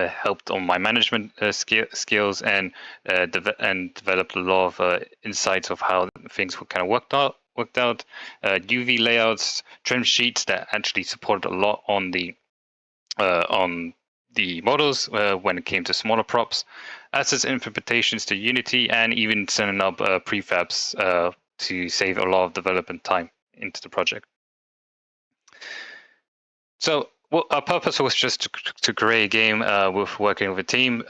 helped on my management skills and developed a lot of insights of how things were kind of worked out. UV layouts, trim sheets that actually supported a lot on the models when it came to smaller props, assets implementations to Unity, and even sending up prefabs to save a lot of development time into the project. So our purpose was just to create a game with working with a team.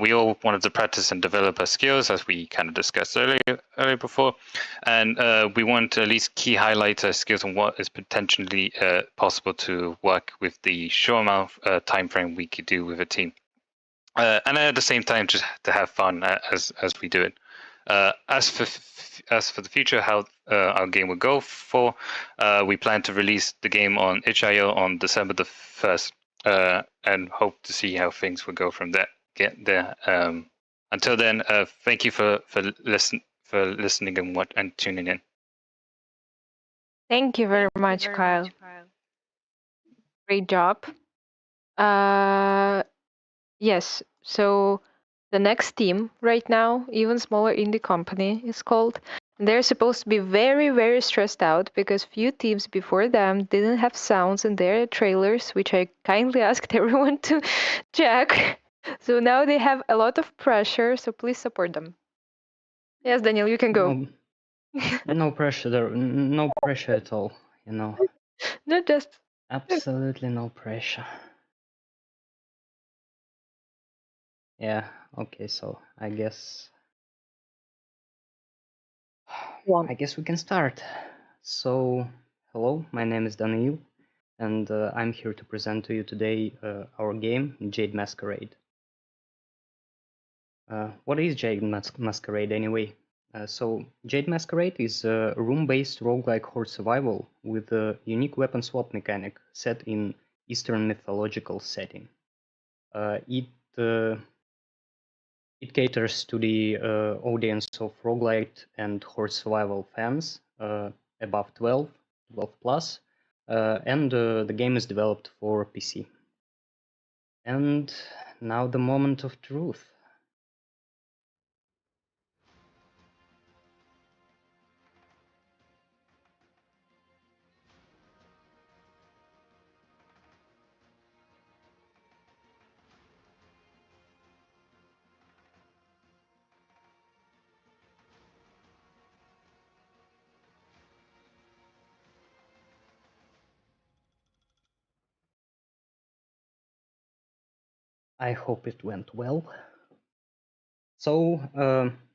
We all wanted to practice and develop our skills, as we kind of discussed earlier before, and we want to at least key highlight our skills on what is potentially possible to work with the short amount of time frame we could do with a team, and at the same time just to have fun as we do it. As for the future, how our game will go for, we plan to release the game on itch.io on December the 1st, and hope to see how things will go from there. Until then, thank you for listening and tuning in. Thank you very much, Kyle. Great job. Yes, so the next team right now, even smaller indie company, is called. They're supposed to be very, very stressed out because few teams before them didn't have sounds in their trailers, which I kindly asked everyone to check. So now they have a lot of pressure, so please support them. Yes, Daniel, you can go. No pressure there, no pressure at all, you know. No, just absolutely no pressure. Yeah, okay, so I guess we can start. So, hello, my name is Daniel, and I'm here to present to you today our game, Jade Masquerade. What is Jade Masquerade anyway? So, Jade Masquerade is a room-based roguelike horde survival with a unique weapon swap mechanic set in Eastern mythological setting. It caters to the audience of roguelite and horde survival fans above 12 plus, and the game is developed for PC. And now the moment of truth. I hope it went well. So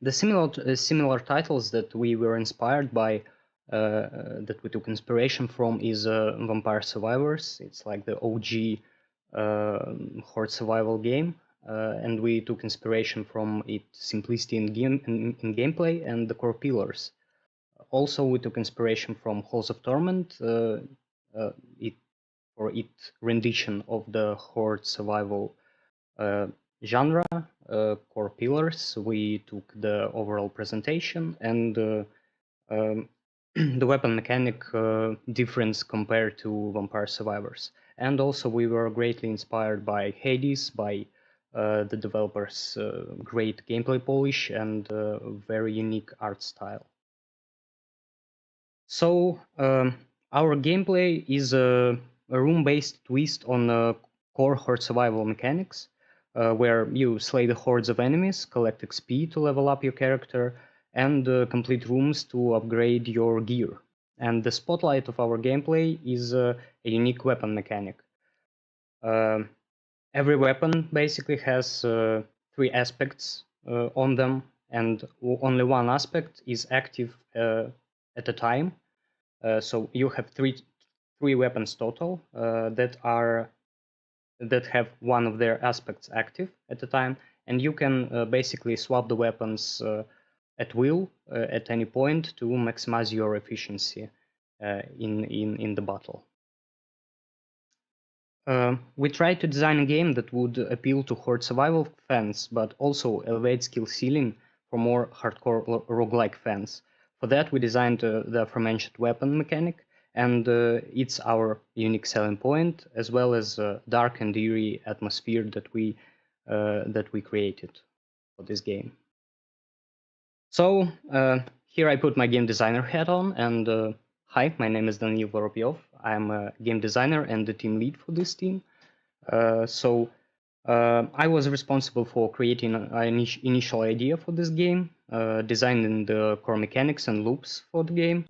the similar titles that we were inspired by, that we took inspiration from, is Vampire Survivors. It's like the OG horde survival game, and we took inspiration from its simplicity in gameplay and the core pillars. Also, we took inspiration from Halls of Torment, for its rendition of the horde survival genre, core pillars. We took the overall presentation and the weapon mechanic difference compared to Vampire Survivors. And also we were greatly inspired by Hades, by the developers' great gameplay polish and very unique art style. So our gameplay is a room-based twist on core horde survival mechanics, where you slay the hordes of enemies, collect XP to level up your character, and complete rooms to upgrade your gear. And the spotlight of our gameplay is a unique weapon mechanic. Every weapon basically has 3 aspects on them, and only one aspect is active at a time. So you have three weapons total that have one of their aspects active at a time, and you can basically swap the weapons at will at any point to maximize your efficiency in the battle. We tried to design a game that would appeal to horde survival fans, but also elevate skill ceiling for more hardcore roguelike fans. For that, we designed the aforementioned weapon mechanic, and it's our unique selling point, as well as dark and eerie atmosphere that we created for this game. So here I put my game designer hat on, and hi, my name is Daniil Vorobyov. I'm a game designer and the team lead for this team. I was responsible for creating an initial idea for this game, designing the core mechanics and loops for the game.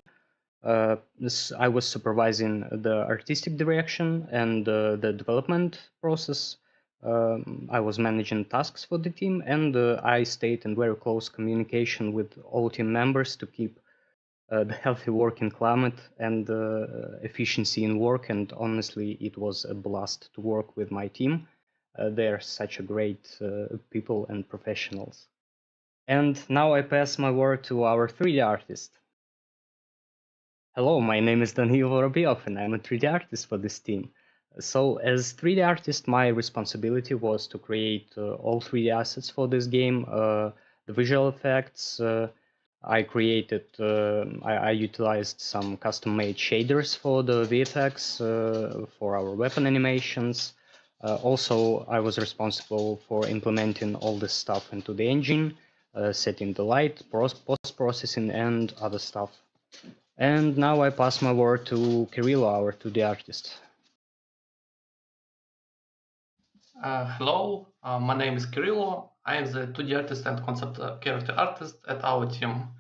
I was supervising the artistic direction and the development process. I was managing tasks for the team, and I stayed in very close communication with all team members to keep the healthy working climate and efficiency in work. And honestly, it was a blast to work with my team. They're such a great people and professionals. And now I pass my word to our 3D artist. Hello, my name is Daniil Vorobyov, and I'm a 3D artist for this team. So as 3D artist, my responsibility was to create all 3D assets for this game, the visual effects. I created, I utilized some custom-made shaders for the VFX, for our weapon animations. Also, I was responsible for implementing all this stuff into the engine, setting the light, post-processing, and other stuff. And now I pass my word to Kirilo, our 2D artist. Hello, my name is Kirilo. I am the 2D artist and concept character artist at our team.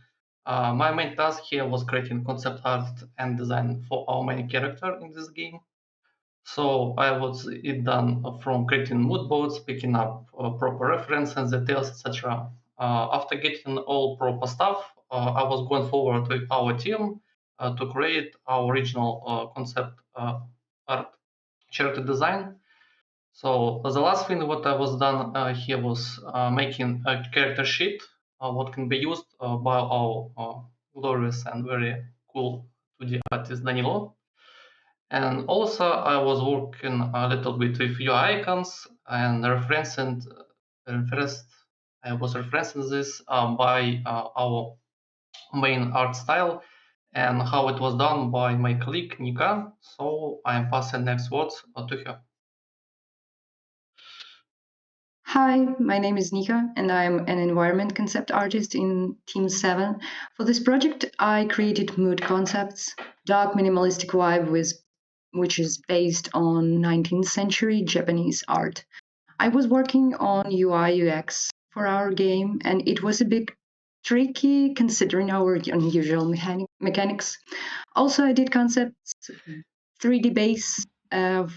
My main task here was creating concept art and design for our main character in this game. So I was it done from creating mood boards, picking up proper references, details, etc. After getting all proper stuff, I was going forward with our team to create our original concept art character design. So the last thing what I was done here was making a character sheet, what can be used by our glorious and very cool 2D artist Danilo. And also I was working a little bit with UI icons and I was referencing this by our main art style and how it was done by my colleague Nika. So I'm passing next words to her. Hi, my name is Nika, and I'm an environment concept artist in Team 7. For this project, I created mood concepts, dark minimalistic vibe which is based on 19th century Japanese art. I was working on UI UX for our game, and it was a bit tricky considering our unusual mechanics. Also, I did concepts 3D base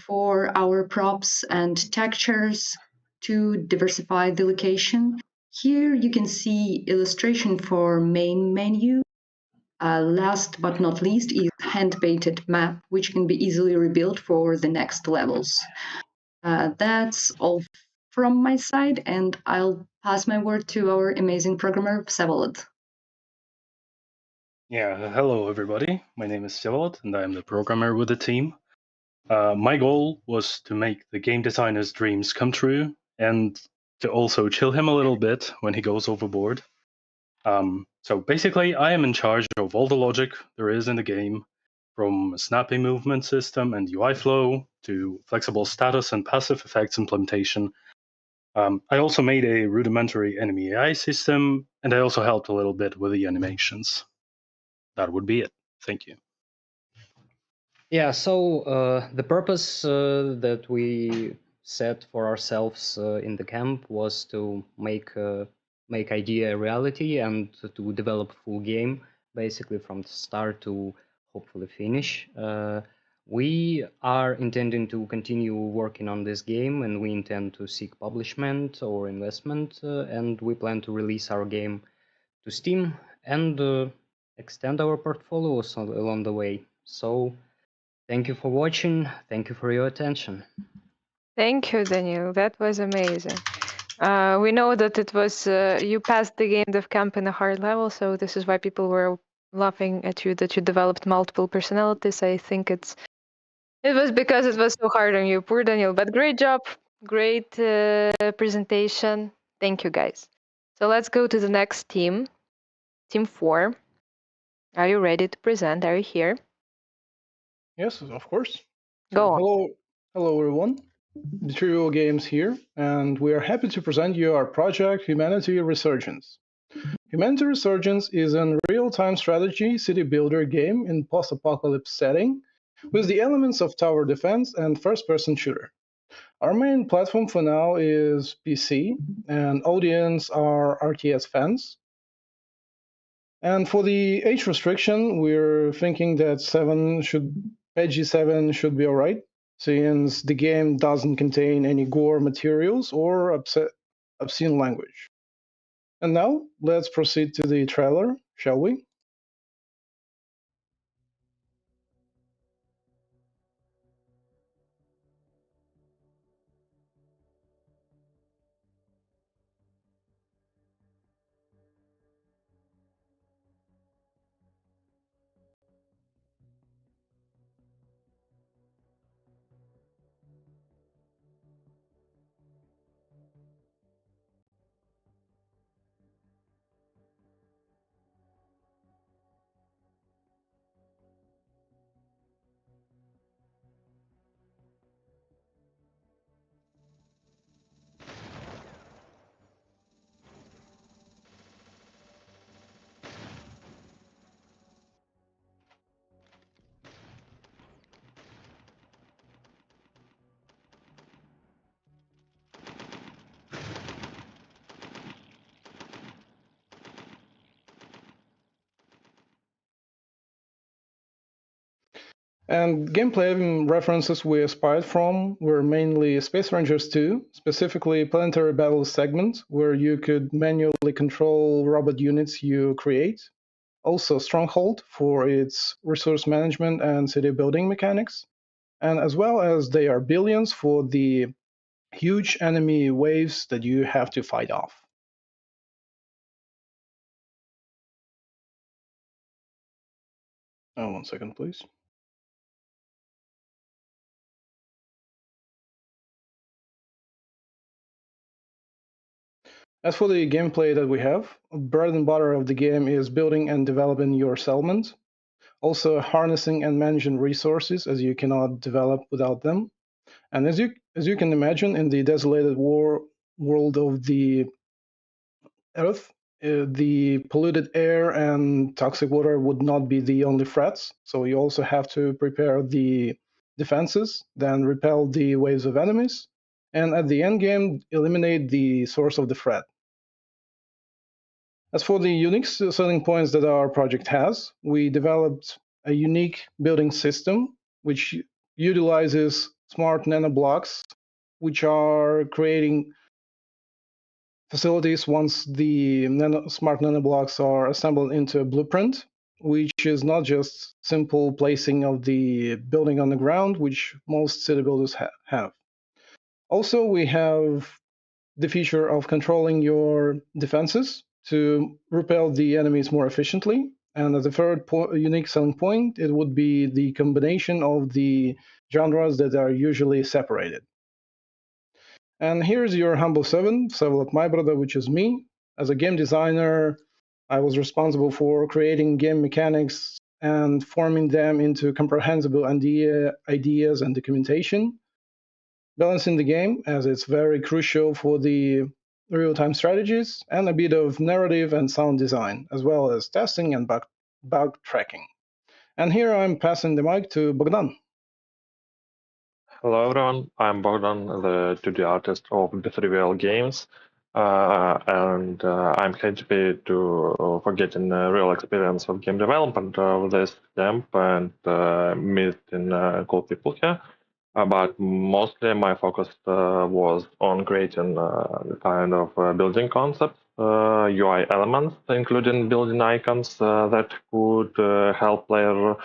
for our props and textures. to diversify the location. Here you can see illustration for main menu. Last but not least is hand-painted map, which can be easily rebuilt for the next levels. That's all from my side, and I'll pass my word to our amazing programmer, Vsevolod. Yeah, hello everybody. My name is Vsevolod, and I'm the programmer with the team. My goal was to make the game designer's dreams come true, and to also chill him a little bit when he goes overboard. So basically, I am in charge of all the logic there is in the game, from a snappy movement system and UI flow to flexible status and passive effects implementation. I also made a rudimentary enemy AI system, and I also helped a little bit with the animations. That would be it. Thank you. Yeah, so the purpose that we set for ourselves in the camp was to make idea a reality and to develop a full game, basically from the start to hopefully finish. We are intending to continue working on this game, and we intend to seek publishment or investment, and we plan to release our game to Steam and extend our portfolios along the way. So thank you for watching. Thank you for your attention. Thank you, Daniel. That was amazing. We know that it was you passed the Gamedev Camp in a hard level, so this is why people were laughing at you that you developed multiple personalities. I think it was because it was so hard on you, poor Daniel. But great job, great presentation. Thank you, guys. So let's go to the next team, Team 4. Are you ready to present? Are you here? Yes, of course. Go on. Hello everyone. The Trio Games here, and we are happy to present you our project Humanity Resurgence. Humanity Resurgence is a real-time strategy city builder game in post-apocalypse setting with the elements of tower defense and first-person shooter. Our main platform for now is PC, and audience are RTS fans. And for the age restriction, we're thinking that PG-7 should be alright, since the game doesn't contain any gore materials or obscene language. And now, let's proceed to the trailer, shall we? And gameplay references we aspired from were mainly Space Rangers 2, specifically Planetary Battle segment, where you could manually control robot units you create. Also Stronghold for its resource management and city building mechanics. And as well as they are billions for the huge enemy waves that you have to fight off. Oh, 1 second, please. As for the gameplay that we have, bread and butter of the game is building and developing your settlement. Also harnessing and managing resources, as you cannot develop without them. And as you can imagine, in the desolated world of the Earth, the polluted air and toxic water would not be the only threats. So you also have to prepare the defenses, then repel the waves of enemies, and at the end game, eliminate the source of the threat. As for the unique selling points that our project has, we developed a unique building system which utilizes smart nanoblocks, which are creating facilities once the smart nanoblocks are assembled into a blueprint, which is not just simple placing of the building on the ground, which most city builders have. Also, we have the feature of controlling your defenses to repel the enemies more efficiently. And as a third unique selling point, it would be the combination of the genres that are usually separated. And here's your humble servant, Sevelat My Brother, which is me. As a game designer, I was responsible for creating game mechanics and forming them into comprehensible ideas and documentation, balancing the game as it's very crucial for the real-time strategies, and a bit of narrative and sound design, as well as testing and bug tracking. And here I'm passing the mic to Bogdan. Hello everyone, I'm Bogdan, the 2D artist of the Trivial Games, and I'm happy for getting a real experience of game development of this camp and meeting cool people here. But mostly my focus was on creating the kind of building concepts, UI elements, including building icons that could help players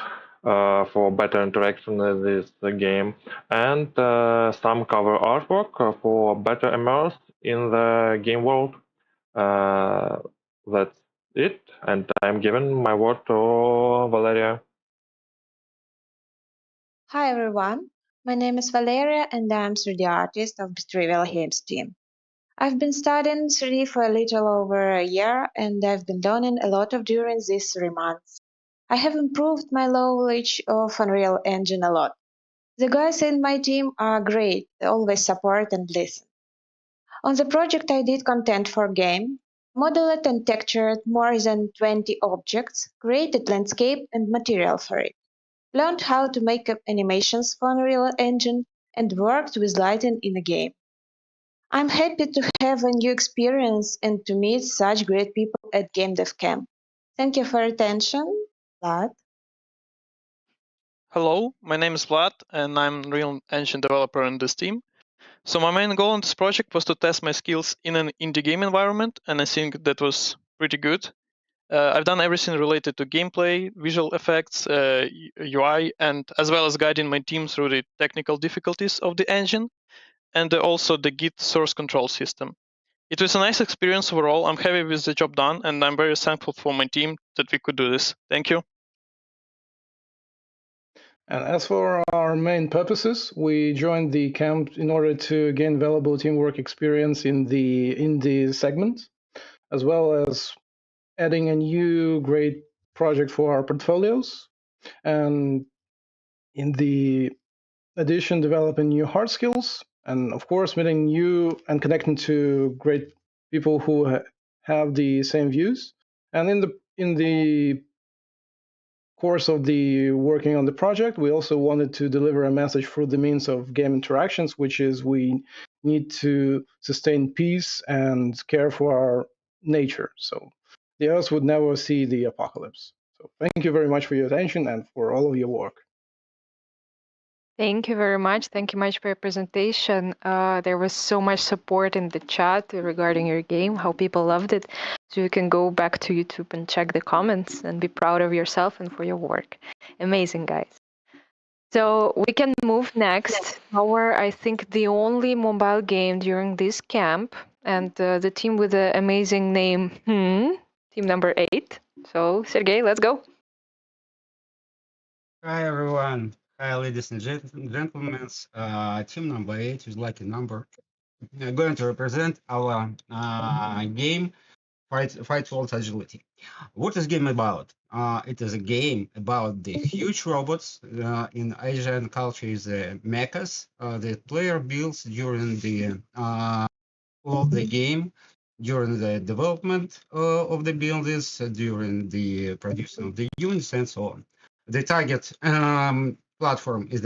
for better interaction with this game, and some cover artwork for better immerse in the game world. That's it, and I'm giving my word to Valeria. Hi everyone, my name is Valeria and I'm 3D artist of the Trivial Games team. I've been studying 3D for a little over a year and I've been learning a lot during these 3 months. I have improved my knowledge of Unreal Engine a lot. The guys in my team are great, they always support and listen. On the project I did content for game, modeled and textured more than 20 objects, created landscape and material for it. Learned how to make up animations for Unreal Engine, and worked with lighting in a game. I'm happy to have a new experience and to meet such great people at Gamedev Camp. Thank you for your attention. Vlad. Hello, my name is Vlad, and I'm Unreal Engine developer in this team. So my main goal in this project was to test my skills in an indie game environment, and I think that was pretty good. I've done everything related to gameplay, visual effects, UI, and as well as guiding my team through the technical difficulties of the engine, and also the Git source control system. It was a nice experience overall. I'm happy with the job done, and I'm very thankful for my team that we could do this. Thank you. And as for our main purposes, we joined the camp in order to gain valuable teamwork experience in the segment, as well as adding a new great project for our portfolios, and in the addition, developing new hard skills, and of course, meeting new and connecting to great people who have the same views. And in the course of the working on the project, we also wanted to deliver a message through the means of game interactions, which is we need to sustain peace and care for our nature. So the Earth would never see the apocalypse. So thank you very much for your attention and for all of your work. Thank you very much. Thank you much for your presentation. There was so much support in the chat regarding your game, how people loved it. So you can go back to YouTube and check the comments and be proud of yourself and for your work. Amazing, guys. So we can move next. I think, the only mobile game during this camp, and the team with the amazing name, team number 8. So, Sergey, let's go. Hi everyone. Hi ladies and gentlemen. Team number 8 is lucky number. I'm going to represent our game Fight World Agility. What is game about? It is a game about the huge robots in Asian culture is mechas. The player builds during the of the game, during the development of the buildings, during the producing of the units, and so on. The target platform is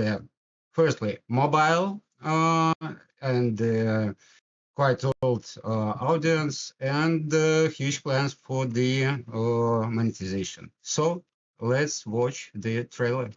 firstly mobile and quite old audience and huge plans for the monetization. So let's watch the trailer.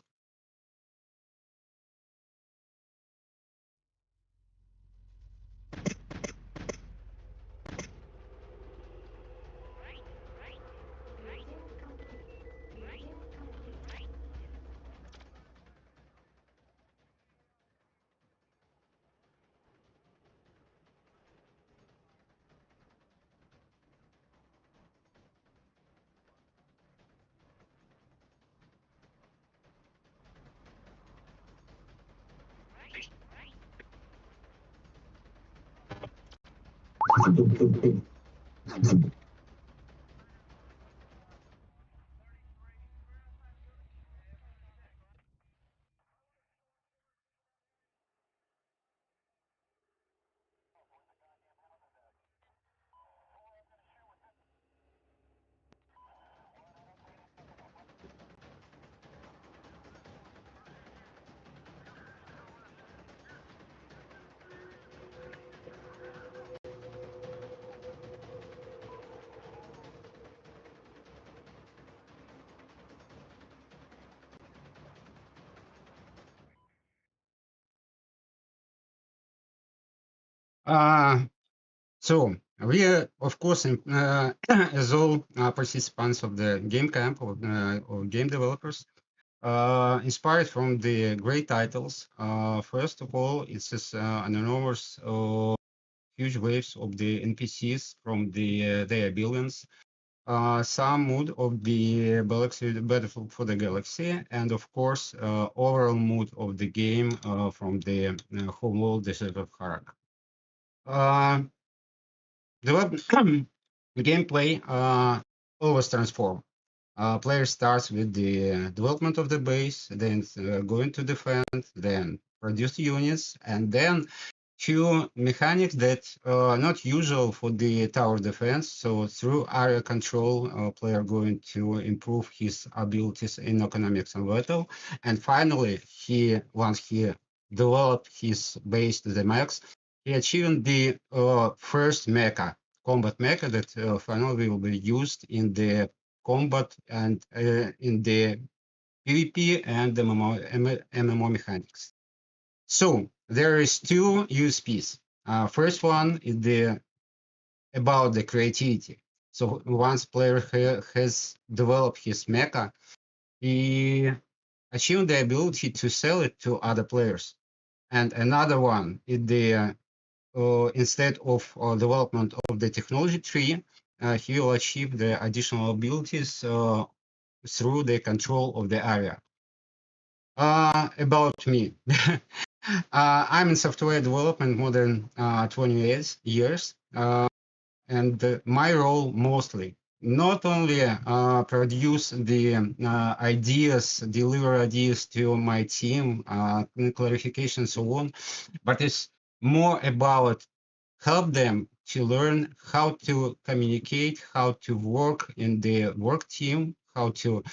So we are, of course, as all participants of the game camp or game developers, inspired from the great titles. First of all, it's just an enormous, huge waves of the NPCs from their billions. Some mood of the galaxy, Battlefield for the Galaxy, and of course, overall mood of the game from the homeworld Desert of Harak. The gameplay always transform. Player starts with the development of the base, then going to defend, then produce units, and then few mechanics that are not usual for the tower defense. So through area control, player going to improve his abilities in economics and battle. And finally, once he developed his base to the max, he achieved the first mecha, combat mecha that finally will be used in the combat and in the PvP and the MMO mechanics. So there is two USPs. First one is about the creativity. So once player has developed his mecha, he achieved the ability to sell it to other players. And another one is the instead of development of the technology tree, he will achieve the additional abilities through the control of the area. About me. I'm in software development more than 20 years. And my role mostly not only produce the ideas, deliver ideas to my team, clarification, so on, but it's more about help them to learn how to communicate, how to work in the work team, how to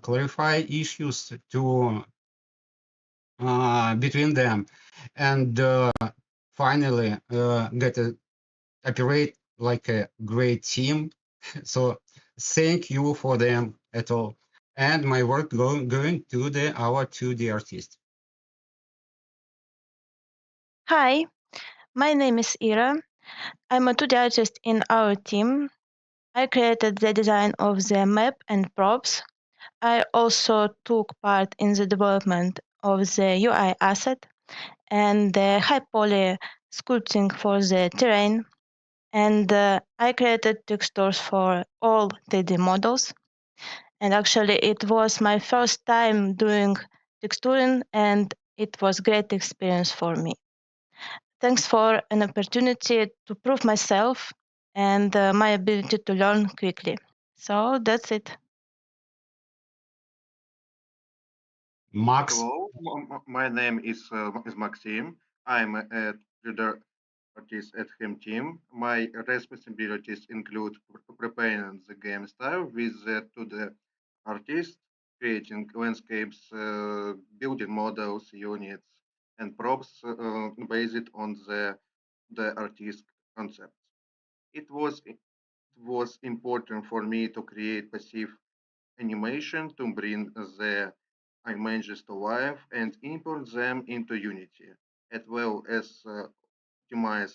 clarify issues to between them, and finally get to operate like a great team. So thank you for them at all. And my work going to our 2D artist. Hi, my name is Ira. I'm a 2D artist in our team. I created the design of the map and props. I also took part in the development of the UI asset and the high poly sculpting for the terrain. And I created textures for all 3D models. And actually, it was my first time doing texturing, and it was great experience for me. Thanks for an opportunity to prove myself and my ability to learn quickly. So that's it. Max. Hello, my name is Maxim. I'm a leader artist at Hem team. My responsibilities include preparing the game style with the artist, creating landscapes, building models, units, and props based on the artist concepts. It was important for me to create passive animation to bring the images to life and import them into Unity, as well as optimize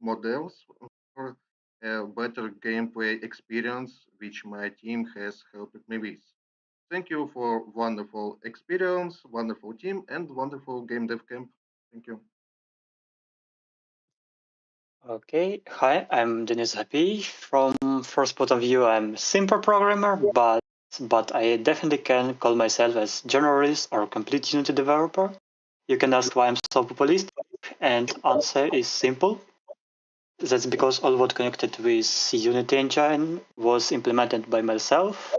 models for a better gameplay experience, which my team has helped me with. Thank you for wonderful experience, wonderful team, and wonderful game dev camp. Thank you. Okay, hi, I'm Denis Happy. From first point of view, I'm simple programmer, but I definitely can call myself as generalist or complete Unity developer. You can ask why I'm so populist, and answer is simple. that's because all what connected with Unity engine was implemented by myself.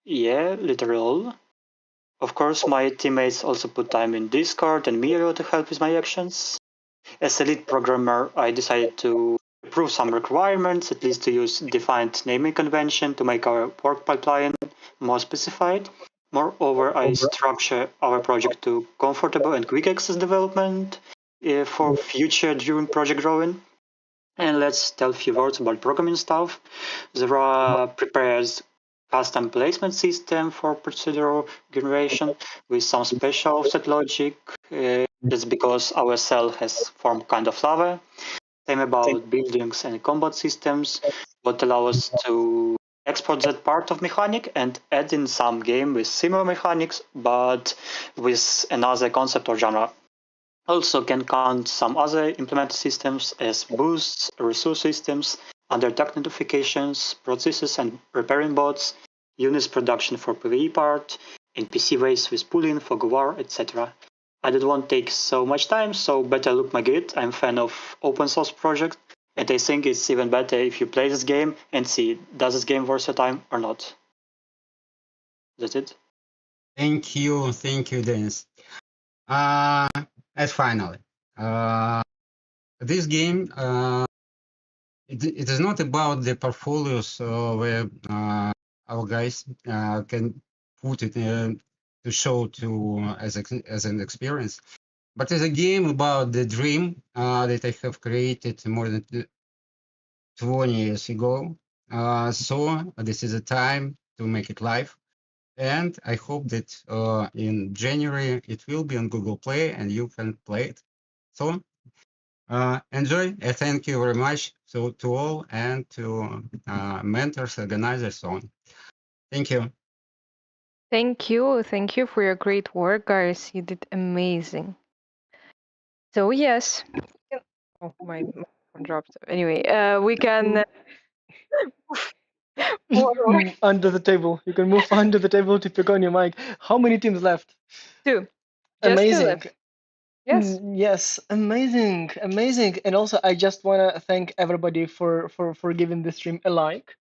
Yeah, literally all. Of course, my teammates also put time in Discord and Miro to help with my actions. As a lead programmer, I decided to improve some requirements, at least to use defined naming convention to make our work pipeline more specified. Moreover, I structure our project to comfortable and quick access development for future during project growing. And let's tell a few words about programming stuff. Zara prepares custom placement system for procedural generation with some special offset logic. That's because our cell has formed kind of lava. Same about buildings and combat systems, what allow us to export that part of mechanic and add in some game with similar mechanics, but with another concept or genre. Also can count some other implemented systems as boosts, resource systems, other tech notifications, processes and repairing bots, units production for PvE part, NPC ways with pooling for Gwar, etc. I don't want to take so much time, so better look my git. I'm a fan of open source projects, and I think it's even better if you play this game and see, does this game worth your time or not? That's it. Thank you, Dennis. And finally, this game it is not about the portfolios where our guys can put it to show to as an experience, but it's a game about the dream that I have created more than 20 years ago. So this is a time to make it live. And I hope that in January it will be on Google Play and you can play it. So enjoy. Thank you very much to all and to mentors, organizers, so on. Thank you. Thank you. Thank you for your great work, guys. You did amazing. So yes. Oh, my phone dropped. Anyway, we can forward. Under the table. You can move under the table to pick on your mic. How many teams left? 2. Just 2 Amazing. left. Yes. Yes, amazing, amazing. And also, I just want to thank everybody for giving this stream a like.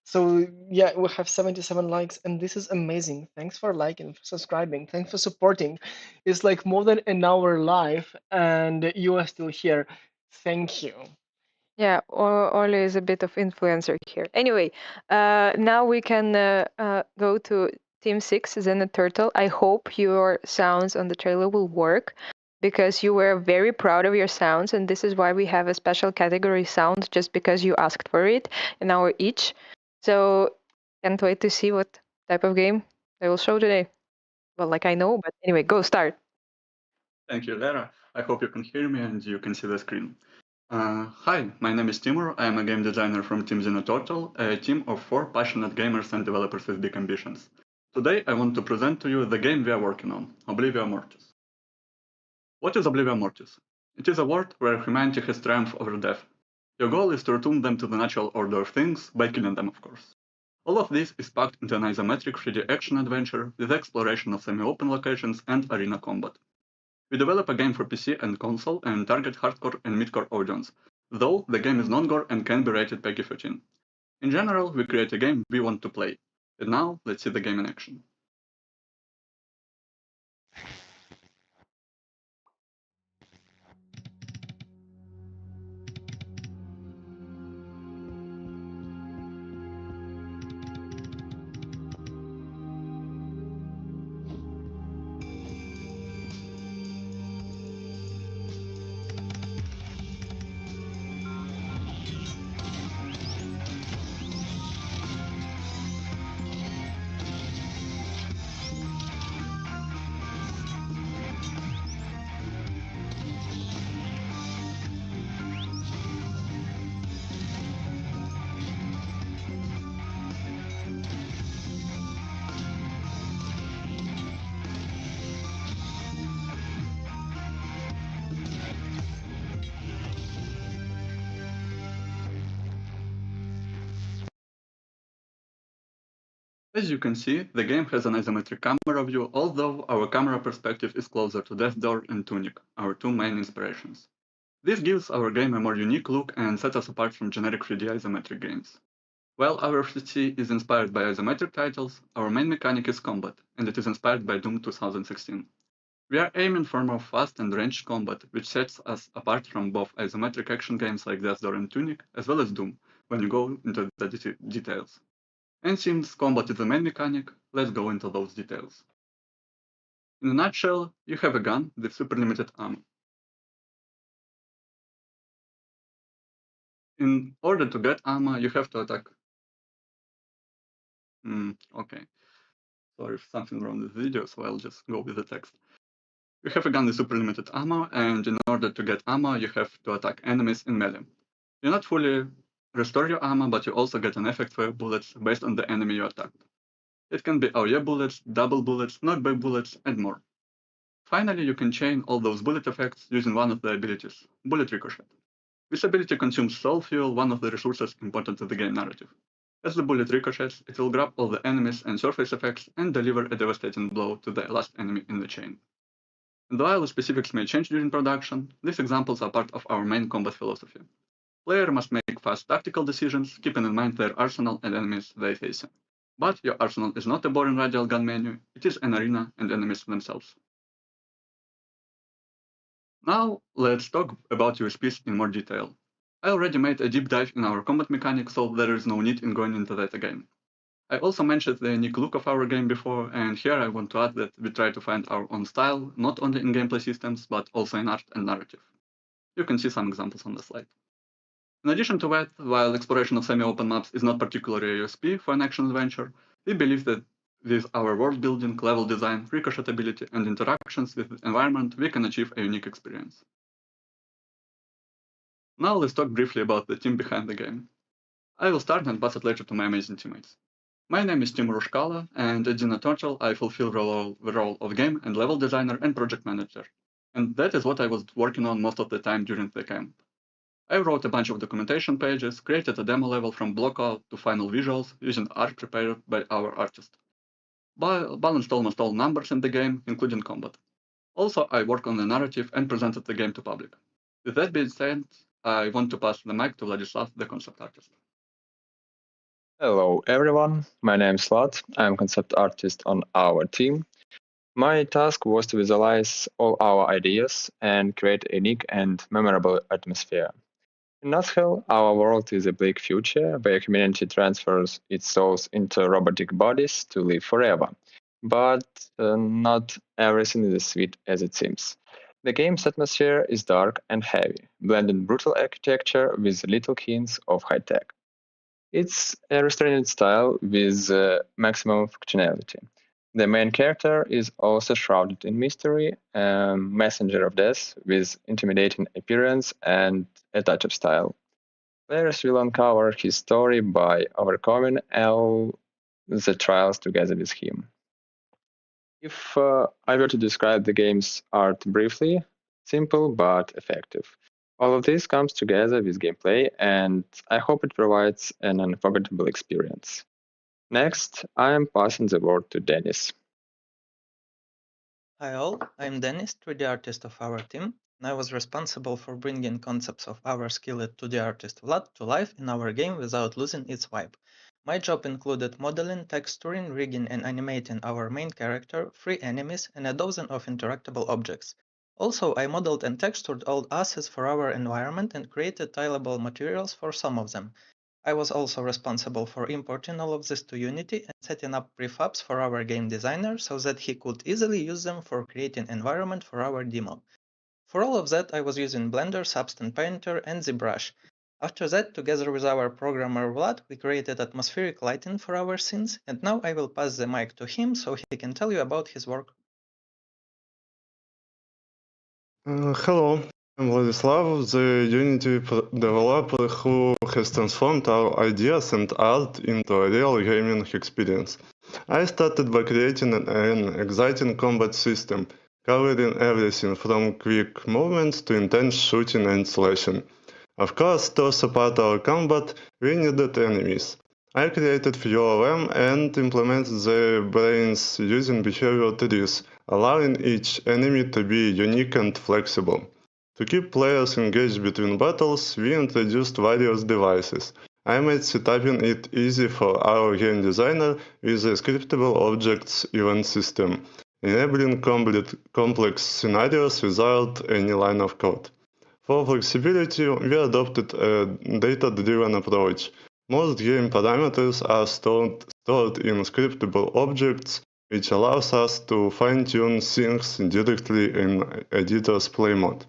So yeah, we have 77 likes, and this is amazing. Thanks for liking, for subscribing, thanks for supporting. It's like more than an hour live, and you are still here. Thank you. Yeah, Ole is a bit of influencer here. Anyway, now we can go to Team 6, Zenith Turtle. I hope your sounds on the trailer will work, because you were very proud of your sounds, and this is why we have a special category sound, just because you asked for it in our each. So can't wait to see what type of game they will show today. Well, like I know, but anyway, go start. Thank you, Lara. I hope you can hear me and you can see the screen. Hi, my name is Timur. I am a game designer from Team Xeno Turtle, a team of 4 passionate gamers and developers with big ambitions. Today I want to present to you the game we are working on, Oblivio Mortis. What is Oblivio Mortis? It is a world where humanity has triumphed over death. Your goal is to return them to the natural order of things, by killing them, of course. All of this is packed into an isometric 3D action adventure with exploration of semi-open locations and arena combat. We develop a game for PC and console and target hardcore and midcore audience, though the game is non-gore and can be rated PG-13. In general, we create a game we want to play. And now, let's see the game in action. As you can see, the game has an isometric camera view, although our camera perspective is closer to Death Door and Tunic, our 2 main inspirations. This gives our game a more unique look and sets us apart from generic 3D isometric games. While our FTC is inspired by isometric titles, our main mechanic is combat, and it is inspired by Doom 2016. We are aiming for more fast and ranged combat, which sets us apart from both isometric action games like Death's Door and Tunic, as well as Doom, when you go into the details. And since combat is the main mechanic, let's go into those details. In a nutshell, you have a gun with super limited ammo. In order to get ammo, you have to attack. Okay. Sorry if something wrong with the video, so I'll just go with the text. You have a gun with super limited ammo, and in order to get ammo, you have to attack enemies in melee. You not fully restore your ammo, but you also get an effect for your bullets based on the enemy you attacked. It can be AOE bullets, double bullets, knockback bullets, and more. Finally, you can chain all those bullet effects using one of the abilities, Bullet Ricochet. This ability consumes soul fuel, one of the resources important to the game narrative. As the bullet ricochets, it will grab all the enemies and surface effects and deliver a devastating blow to the last enemy in the chain. And while the specifics may change during production, these examples are part of our main combat philosophy. Player must make fast tactical decisions, keeping in mind their arsenal and enemies they face. But your arsenal is not a boring radial gun menu, it is an arena and enemies themselves. Now, let's talk about USPs in more detail. I already made a deep dive in our combat mechanics, so there is no need in going into that again. I also mentioned the unique look of our game before, and here I want to add that we try to find our own style, not only in gameplay systems, but also in art and narrative. You can see some examples on the slide. In addition to that, while exploration of semi-open maps is not particularly a USP for an action adventure, we believe that with our world building, level design, ricochetability, and interactions with the environment, we can achieve a unique experience. Now let's talk briefly about the team behind the game. I will start and pass it later to my amazing teammates. My name is Timur Ushkala, and at Dina Total I fulfill the role of game and level designer and project manager. And that is what I was working on most of the time during the camp. I wrote a bunch of documentation pages, created a demo level from blockout to final visuals using art prepared by our artist. Balanced almost all numbers in the game, including combat. Also, I work on the narrative and presented the game to public. With that being said, I want to pass the mic to Vladislav, the concept artist. Hello everyone, my name is Vlad, I'm concept artist on our team. My task was to visualize all our ideas and create a unique and memorable atmosphere. In a nutshell, our world is a bleak future where humanity transfers its souls into robotic bodies to live forever. But not everything is as sweet as it seems. The game's atmosphere is dark and heavy, blending brutal architecture with little hints of high tech. It's a restrained style with maximum functionality. The main character is also shrouded in mystery, a messenger of death with intimidating appearance and a touch of style. Players will uncover his story by overcoming all the trials together with him. If I were to describe the game's art briefly, simple but effective. All of this comes together with gameplay, and I hope it provides an unforgettable experience. Next, I am passing the word to Dennis. Hi all, I'm Dennis, 3D artist of our team, and I was responsible for bringing concepts of our skilled 2D artist Vlad to life in our game without losing its vibe. My job included modeling, texturing, rigging and animating our main character, 3 enemies, and a dozen of interactable objects. Also, I modeled and textured all assets for our environment and created tileable materials for some of them. I was also responsible for importing all of this to Unity and setting up prefabs for our game designer so that he could easily use them for creating environment for our demo. For all of that, I was using Blender, Substance Painter, and ZBrush. After that, together with our programmer Vlad, we created atmospheric lighting for our scenes, and now I will pass the mic to him so he can tell you about his work. Hello, I'm Vladislav, the Unity developer who has transformed our ideas and art into a real gaming experience. I started by creating an exciting combat system, covering everything from quick movements to intense shooting and slashing. Of course, to support our combat, we needed enemies. I created few of them and implemented their brains using behavior trees, allowing each enemy to be unique and flexible. To keep players engaged between battles, we introduced various devices. I made setuping it easy for our game designer with a scriptable objects event system, enabling complex scenarios without any line of code. For flexibility, we adopted a data-driven approach. Most game parameters are stored in scriptable objects, which allows us to fine-tune things directly in editor's play mode.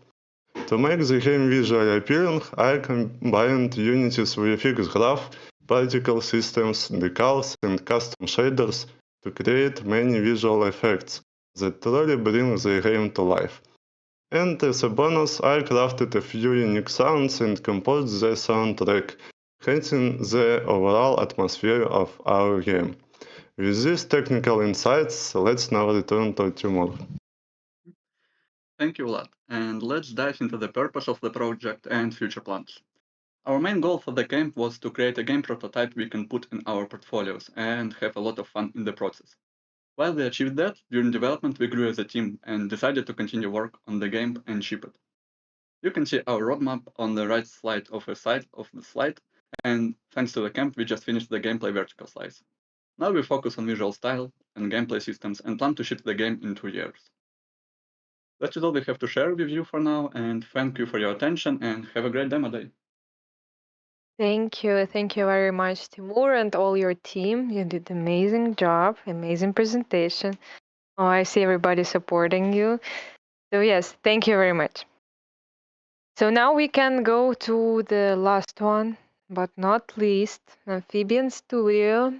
To make the game visually appealing, I combined unities with fixed graph, particle systems, decals, and custom shaders to create many visual effects that truly bring the game to life. And as a bonus, I crafted a few unique sounds and composed the soundtrack, enhancing the overall atmosphere of our game. With these technical insights, let's now return to Timur. Thank you, Vlad. And let's dive into the purpose of the project and future plans. Our main goal for the camp was to create a game prototype we can put in our portfolios and have a lot of fun in the process. While we achieved that, during development we grew as a team and decided to continue work on the game and ship it. You can see our roadmap on the right side of the slide, and thanks to the camp we just finished the gameplay vertical slice. Now we focus on visual style and gameplay systems and plan to ship the game in 2 years. That is all we have to share with you for now, and thank you for your attention and have a great demo day. Thank you very much, Timur, and all your team. You did an amazing job, amazing presentation. Oh, I see everybody supporting you. So yes, thank you very much. So now we can go to the last one, but not least, Amphibian Studio.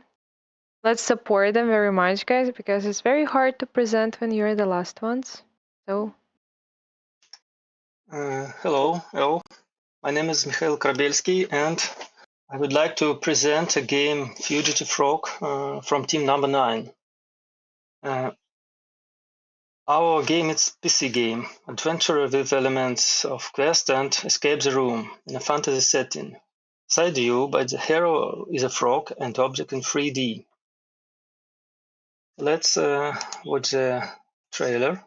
Let's support them very much, guys, because it's very hard to present when you're the last ones. So. Hello. My name is Mikhail Krabelski, and I would like to present a game, Fugitive Frog, from team number 9. Our game is a PC game, adventure with elements of quest and escape the room in a fantasy setting. Side view, but the hero is a frog and object in 3D. Let's watch the trailer.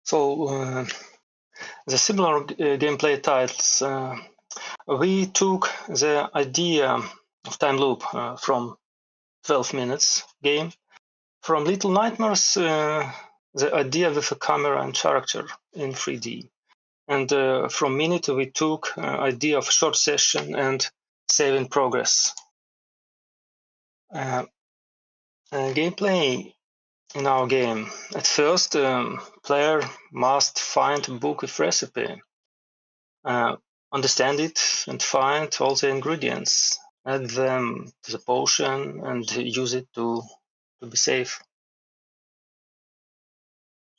So the similar gameplay titles, we took the idea of time loop from 12 minutes game, from Little Nightmares, the idea with a camera and character in 3D, and from Minute we took idea of short session and save in progress. Gameplay in our game. At first, player must find a book with recipe, understand it, and find all the ingredients, add them to the potion, and use it to be safe.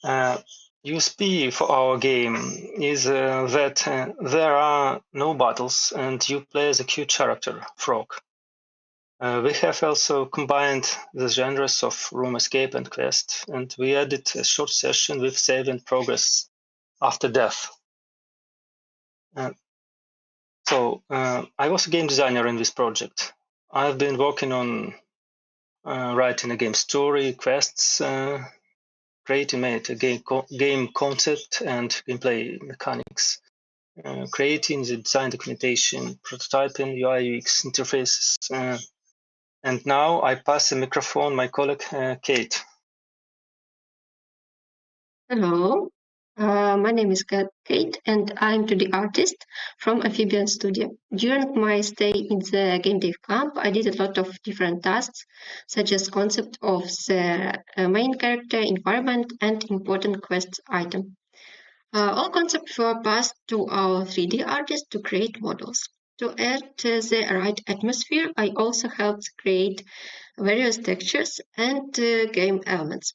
USP for our game is that there are no battles, and you play as a cute character, Frog. We have also combined the genres of room escape and quest, and we added a short session with save and progress after death. So I was a game designer in this project. I've been working on writing a game story, quests, creating a game concept and gameplay mechanics, creating the design documentation, prototyping, UI, UX interfaces, and now I pass the microphone my colleague Kate. Hello, my name is Kate and I'm 2D artist from Amphibian Studio. During my stay in the Gamedev Camp, I did a lot of different tasks, such as concept of the main character, environment, and important quest item. All concepts were passed to our 3D artist to create models. To add the right atmosphere, I also helped create various textures and game elements.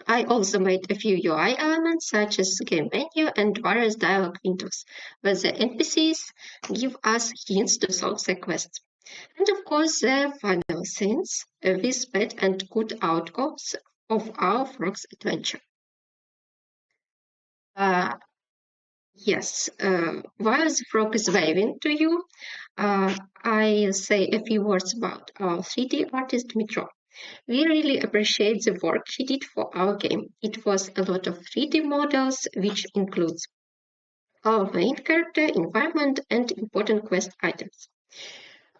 I also made a few UI elements such as game menu and various dialogue windows, where the NPCs give us hints to solve the quests. And of course, the final scenes with bad and good outcomes of our frog's adventure. Yes, while the frog is waving to you, I say a few words about our 3D artist Mitro. We really appreciate the work he did for our game. It was a lot of 3D models, which includes our main character, environment, and important quest items.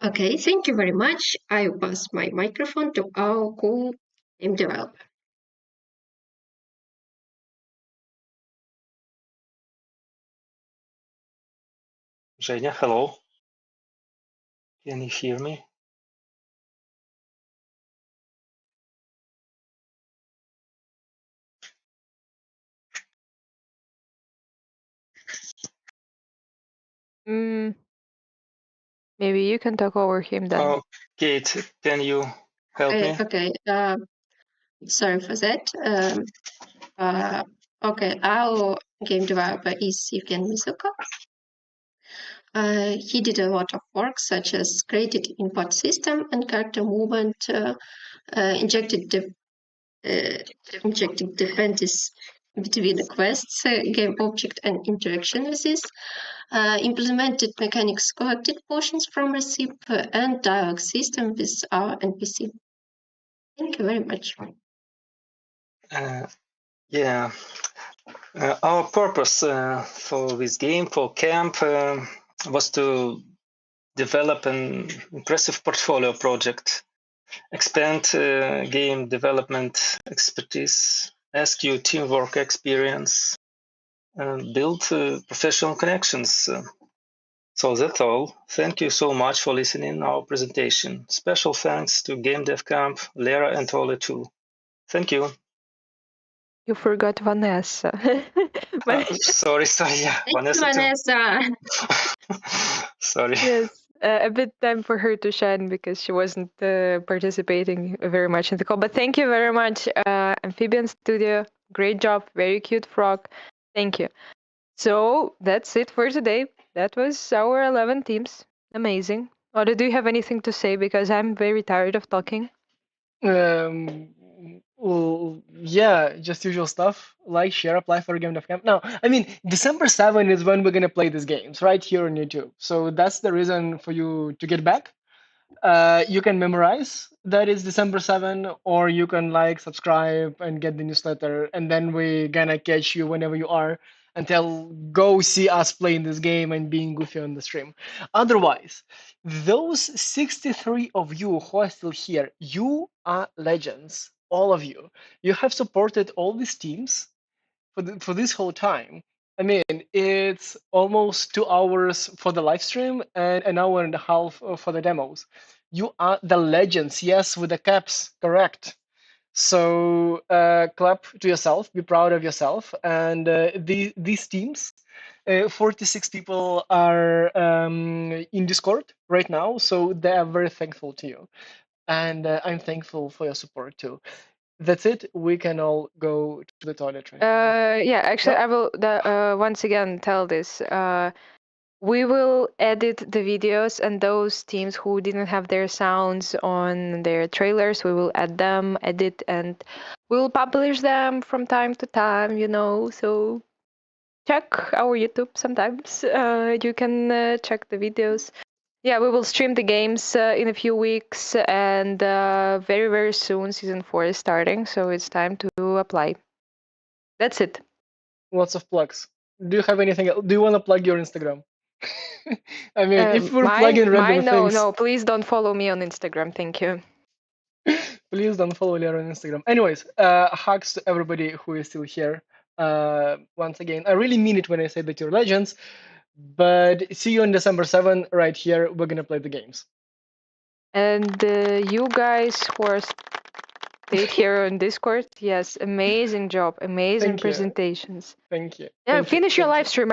Okay, thank you very much. I pass my microphone to our cool game developer. Zhenya, hello. Can you hear me? Maybe you can talk over him then. Oh, Kate, can you help me? Okay, sorry for that. Okay, our game developer is Evgen Misuka. He did a lot of work, such as created import system and character movement, injected dependencies between the quests, game object, and interaction with this, implemented mechanics collected portions from recipe, and dialogue system with our NPC. Thank you very much. Yeah, our purpose for this game, for camp, was to develop an impressive portfolio project, expand game development expertise, SQ teamwork experience, and build professional connections. So that's all. Thank you so much for listening our presentation. Special thanks to Gamedev Camp, Lera, and Ole too. Thank you. You forgot Vanessa. Sorry, yeah, Thank Vanessa you, too. Sorry. Yes, a bit time for her to shine because she wasn't participating very much in the call. But thank you very much, Amphibian Studio. Great job. Very cute frog. Thank you. So that's it for today. That was our 11 teams. Amazing. Oda, do you have anything to say? Because I'm very tired of talking. Well, yeah, just usual stuff. Like, share, apply for Gamedev Camp. Now, I mean, December 7 is when we're gonna play these games, right here on YouTube. So that's the reason for you to get back. You can memorize that is December 7, or you can like, subscribe, and get the newsletter, and then we're gonna catch you whenever you are until go see us playing this game and being goofy on the stream. Otherwise, those 63 of you who are still here, you are legends, all of you. You have supported all these teams for this whole time. I mean, it's almost 2 hours for the live stream and an hour and a half for the demos. You are the legends, yes, with the caps, correct. So clap to yourself, be proud of yourself. And these teams, 46 people are in Discord right now, so they are very thankful to you. And I'm thankful for your support too. That's it. We can all go to the toilet right now. Yeah, actually, I will once again tell this. We will edit the videos, and those teams who didn't have their sounds on their trailers, we will add them, edit, and we'll publish them from time to time, so check our YouTube sometimes. You can check the videos. Yeah, we will stream the games in a few weeks, and very, very soon Season 4 is starting, so it's time to apply. That's it. Lots of plugs. Do you have anything else? Do you want to plug your Instagram? I mean, if we're plugging random things... No, please don't follow me on Instagram, thank you. Please don't follow Lera on Instagram. Anyways, hugs to everybody who is still here. Once again, I really mean it when I say that you're legends. But see you on December 7 right here. We're gonna play the games. And you guys who are update here on Discord. Yes, amazing job, amazing Thank you. presentations. Thank you. Yeah, Thank you. finish your Thank you. live stream.